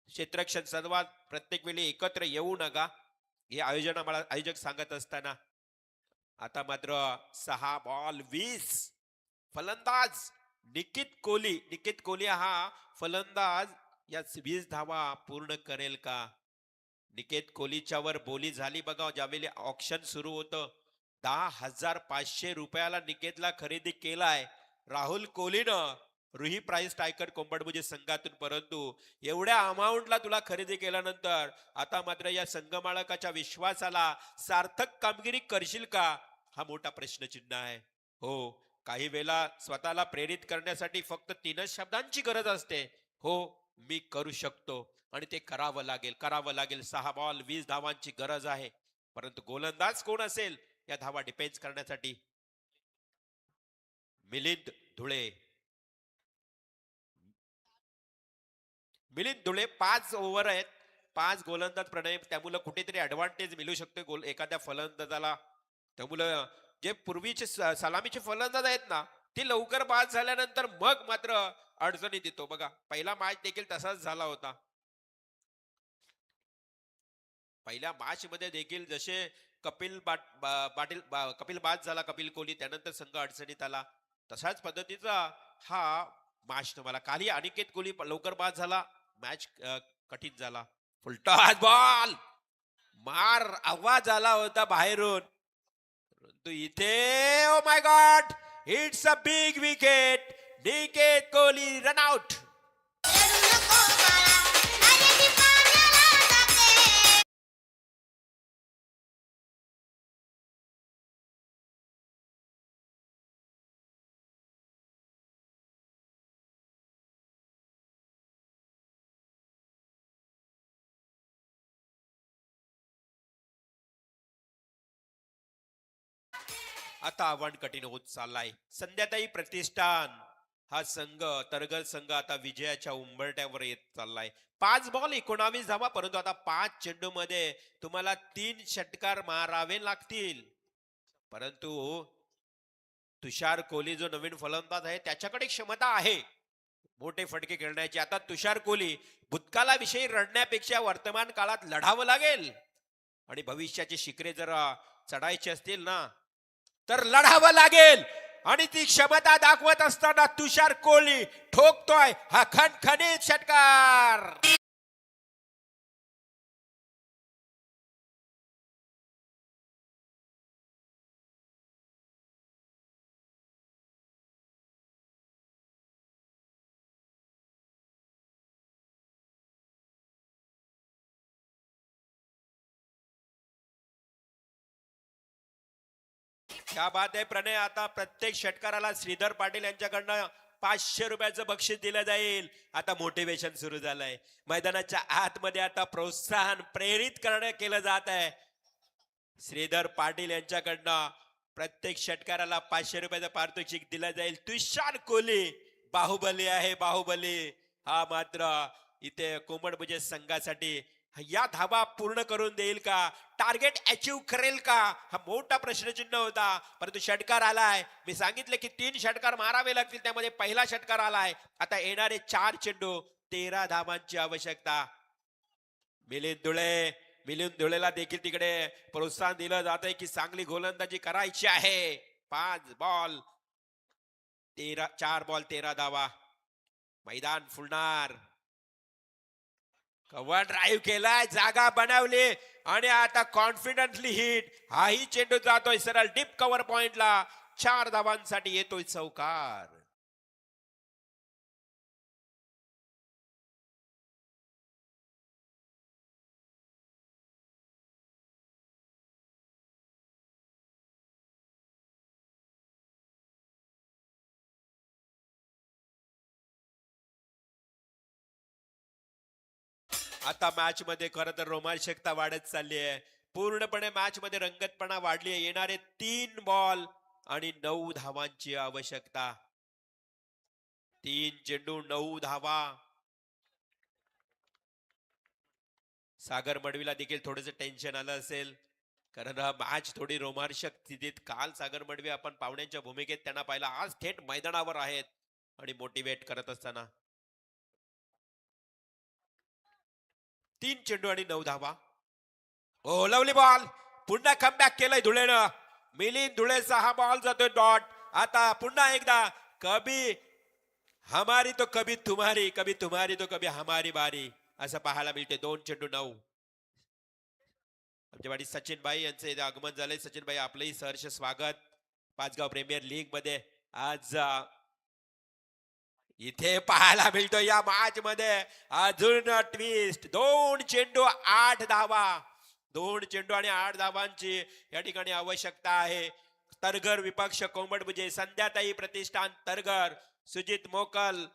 क्षेत्ररक्षण संवाद प्रत्येक वेळी एकत्र येऊ नका हे आयोजन आम्हाला आयोजक सांगत असताना. आता मात्र 6 बॉल 20. फलंदाज निकित कोहली हा फलंदाज या 20 धावा पूर्ण करेल का? निकेत कोहलीच्या वर बोली झाली बघा. ज्यावेळी ऑक्शन सुरू होतं 10,500 रुपयाला निकेतला खरेदी केलाय राहुल कोहलीनं रुही प्राइस टायकर कोंबडभुजे संघातून. परंतु एवढ्या अमाऊंटला तुला खरेदी केल्यानंतर आता मात्र या संघमालकाच्या विश्वासाला सार्थक कामगिरी करशील का, हा मोठा प्रश्नचिन्ह आहे. हो, काही वेळा स्वतःला प्रेरित करण्यासाठी फक्त 3च शब्दांची गरज असते. हो, मी करू शकतो आणि ते करावं लागेल. 6 बॉल 20 धावांची गरज आहे. परंतु गोलंदाज कोण असेल या धावा डिफेन्स करण्यासाठी? मिलिंद धुळे. 5 ओव्हर आहेत, 5 गोलंदाज प्रणय. त्यामुळे कुठेतरी ऍडव्हान्टेज मिळू शकतो एखाद्या फलंदाजाला. त्यामुळे जे पूर्वीचे सलामीचे फलंदाज आहेत ना, ते लवकर बाद झाल्यानंतर मग मात्र अडचणीत येतो बघा. पहिला मॅच देखील तसाच झाला होता. पहिल्या मॅच मध्ये देखील जसे कपिल बाद झाला कपिल कोहली, त्यानंतर संघ अडचणीत आला. तशाच पद्धतीचा हा मॅच तुम्हाला कालही अनिकेत कोहली लवकर बाद झाला, मॅच कठीण झाला. फुलटॉस बॉल मार आवाज आला होता बाहेरून. परंतु इथे oh my God, it's a big wicket. Niket Kohli run out. आता आव्हान कठीण होत चाललाय. संध्याताई प्रतिष्ठान हा संघ, तरगल संघ आता विजयाच्या उंबरठ्यावर येत चाललाय. 5 बॉल 19 धावा. परंतु आता 5 चेंडू मध्ये तुम्हाला 3 षटकार मारावे लागतील. परंतु तुषार कोहली जो नवीन फलंदाज आहे त्याच्याकडे क्षमता आहे मोठे फटके खेळण्याची. आता तुषार कोहली भूतकाळाविषयी रडण्यापेक्षा वर्तमान काळात लढावं लागेल आणि भविष्याचे शिखरे जर चढायचे असतील ना तर लढावं लागेल. आणि ती क्षमता दाखवत असताना तुषार कोहली ठोकतोय हा खणखणीत षटकार. क्या बात आहे प्रणय. आता प्रत्येक षटकाराला श्रीधर पाटील यांच्याकडनं 500 रुपयाचं बक्षीस दिलं जाईल. आता मोटिवेशन सुरू झालंय मैदानाच्या आतमध्ये. आता प्रोत्साहन प्रेरित केलं जात आहे. श्रीधर पाटील यांच्याकडनं प्रत्येक षटकाराला 500 रुपयाचं पारितोषिक दिलं जाईल. तुषार कोहली बाहुबली आहे, बाहुबली. हा मात्र इथे कोंबडभुजे संघासाठी या धावा पूर्ण करून देईल का, टार्गेट अचीव करेल का, हा मोठा प्रश्नचिन्ह होता. परंतु षटकार आलाय. मी सांगितले की 3 षटकार मारावे लागतील, त्यामध्ये पहिला षटकार आलाय. आता येणारे 4 चेंडू 13 धावांची आवश्यकता. मिलिंद धुळेला देखील तिकडे प्रोत्साहन दिलं जात आहे की चांगली गोलंदाजी करायची आहे. 4 बॉल 13 धावा. मैदान फुलणार. कव्हर ड्राईव्ह केलाय, जागा बनवली आणि आता कॉन्फिडंटली हिट. हाही चेंडू जातोय सरळ डीप कव्हर पॉइंटला. 4 धावांसाठी येतोय चौकार. आता मॅच मध्ये खरं तर रोमांचकता वाढत चालली आहे. पूर्णपणे मॅच मध्ये रंगतपणा वाढली आहे. येणारे 3 बॉल आणि 9 धावांची आवश्यकता. 3 चेंडू 9 धावा. सागर मडवीला देखील थोडंसं टेन्शन आलं असेल, कारण हा मॅच थोडी रोमांचक स्थितीत. काल सागर मडवी आपण पाहुण्यांच्या भूमिकेत त्यांना पाहिला, आज थेट मैदानावर आहेत आणि मोटिवेट करत असताना. 3 चेंडू आणि 9 धावा. ओ लवली बॉल, पुन्हा कमबॅक केलंय धुळेनं. मिलिंद धुळेचा हा बॉल जातोय डॉट. आता पुन्हा एकदा कभी हमारी तो कभी तुम्हारी तो कभी हमारी बारी असं पाहायला मिळते. 2 चेंडू 9. आमच्या वाडी सचिन भाई यांचे इथे आगमन झाले. सचिन भाई आपलंही सहर्ष स्वागत पाचगाव प्रीमियर लीग मध्ये. आज इथे पाहायला मिळतो या मॅच मध्ये अजून ट्विस्ट. 2 चेंडू 8 धावा. 2 चेंडू आणि 8 धावांची या ठिकाणी आवश्यकता आहे. तरगर विपक्ष कोंबडभुजे, संध्याताई प्रतिष्ठान तरगर, सुजित मोकल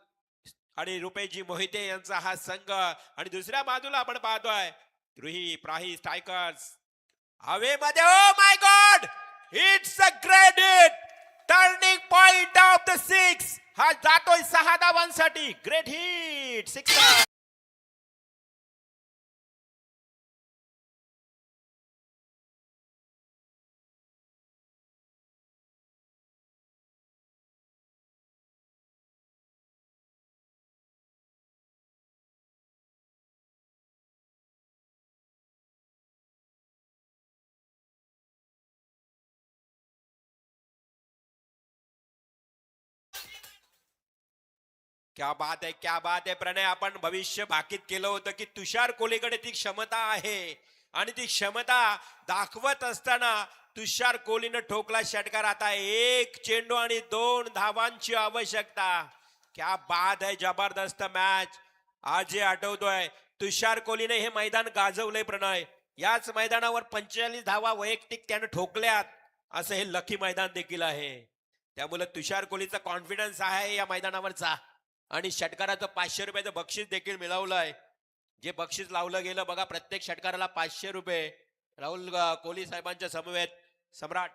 आणि रुपेजी मोहिते यांचा हा संघ. आणि दुसऱ्या बाजूला आपण पाहतोय रुही प्राही स्ट्रायकर्स हवेमध्ये. ओ my God, it's a great hit. Turning point of the 6. हा जातोय 6 धावांसाठी. Great hit, 6. क्या बात आहे, क्या बात आहे प्रणय. आपण भविष्य भाकीत केलं होतं की तुषार कोहलीकडे ती क्षमता आहे आणि ती क्षमता दाखवत असताना तुषार कोहलीनं ठोकला षटकार. आता 1 चेंडू आणि 2 धावांची आवश्यकता. क्या बात आहे, जबरदस्त मॅच. आज जे आठवतोय तुषार कोहलीने हे मैदान गाजवलंय प्रणय. याच मैदानावर 45 धावा वैयक्तिक त्यानं ठोकल्यात. असं हे लकी मैदान देखील आहे. त्यामुळे तुषार कोहलीचा कॉन्फिडन्स आहे या मैदानावरचा. आणि षटकाराचं 500 रुपयाचं बक्षीस देखील मिळवलंय. जे बक्षीस लावलं गेलं बघा, प्रत्येक षटकाराला 500 रुपये. राहुल कोहली साहेबांच्या समवेत सम्राट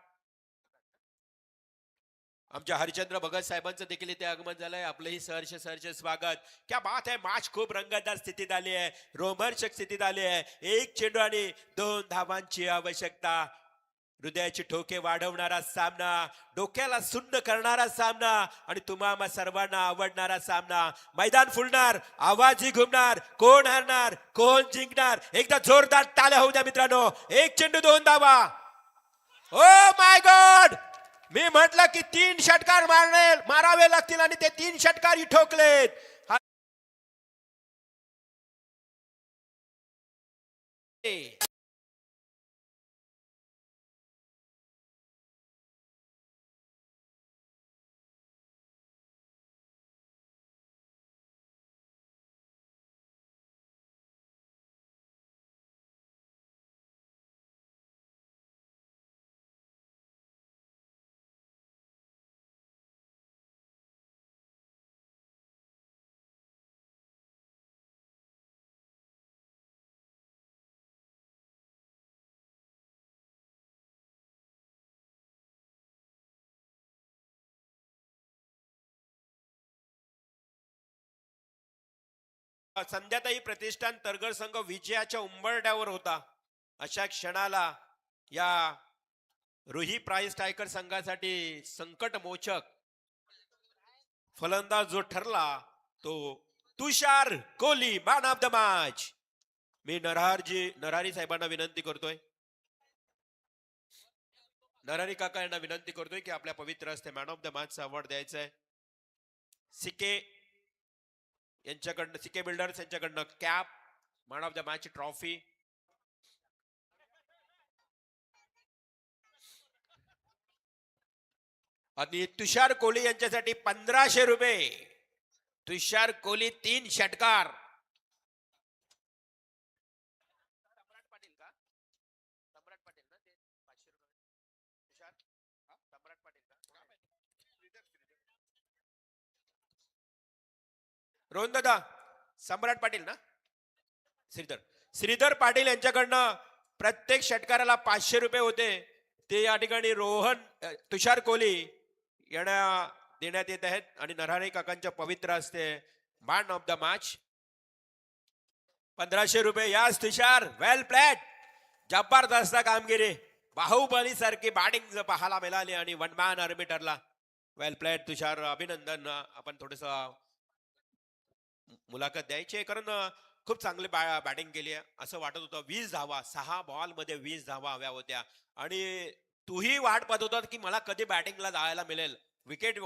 आमच्या हरिचंद्र भगत साहेबांचं देखील इथे आगमन झालंय. आपलंही सहर्ष स्वागत. क्या बात आहे, मॅच खूप रंगतदार स्थितीत आली आहे, रोमांचक स्थितीत आली आहे. 1 चेंडू आणि 2 धावांची आवश्यकता. हृदयाची ठोके वाढवणारा सामना, डोक्याला सुन्न करणारा सामना आणि तुम्हा सर्वांना आवडणारा सामना. मैदान फुलणार, आवाजही घुमणार. कोण हरणार, कोण जिंकणार, एकदा जोरदार टाळ्या होऊ द्या मित्रांनो. 1 चेंडू 2 धावा. ओ माय गॉड, मी म्हटलं की 3 षटकार मारावे लागतील आणि ते 3 षटकारही ठोकलेत. संध्याताई प्रतिष्ठान तरगर संघ विजयाच्या उंबरठ्यावर होता. अशा क्षणाला या रुही प्राइस टायकर संघासाठी संकट मोचक फलंदाज जो ठरला तो Tushar Kohli, man of the match. मी नरहरी साहेबांना विनंती करतोय, नरहरी काका यांना विनंती करतोय की आपल्या पवित्र हस्ते man of the match award द्यायचा आहे. सिके यांच्याकडनं, सिके बिल्डर्स यांच्याकडनं cap, man of the match trophy. आणि तुषार कोहली यांच्यासाठी 1500 रुपये. तुषार कोहली 3 षटकार. सम्राट पाटील का? सम्राट पाटील ना ते 500 रुपये. तुषार सम्राट पाटील का? रोहन दादा, सम्राट पाटील ना? श्रीधर पाटील यांच्याकडनं प्रत्येक षटकाराला 500 रुपये होते ते या ठिकाणी तुषार कोहली यांना देण्यात येत आहेत आणि नरहरे काकांच्या पवित्र असते मॅन ऑफ द मॅच 1500 रुपये. यास तुषार, वेल प्लेड, जबरदस्त कामगिरी, बाहुबली सारखी बॅटिंग पाहायला मिळाली आणि वन मॅन आर्मी ठरला. वेल प्लेड तुषार, अभिनंदन. आपण थोडस मुलाखत द्यायची आहे कारण खूप चांगली बॅटिंग केली आहे असं वाटत होतं. 20 धावा, 6 बॉल मध्ये 20 धावा हव्या होत्या आणि तूही वाट पाहत होता की मला कधी बॅटिंगला जायला मिळेल. विकेट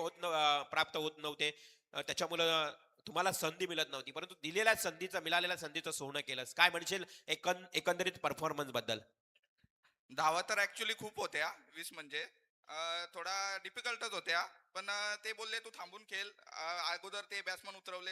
प्राप्त होत नव्हते त्याच्यामुळं तुम्हाला संधी मिळत नव्हती, परंतु दिलेल्या संधीचं मिळालेल्या संधीचं सोनं केलंस. काय म्हणशील एकंदरीत परफॉर्मन्स बद्दल? धावा तर ऍक्च्युली खूप होत्या 20 म्हणजे थोडा डिफिकल्टच होत्या पण ते बोलले तू थांबून खेळ. अगोदर ते बॅट्समन उतरवले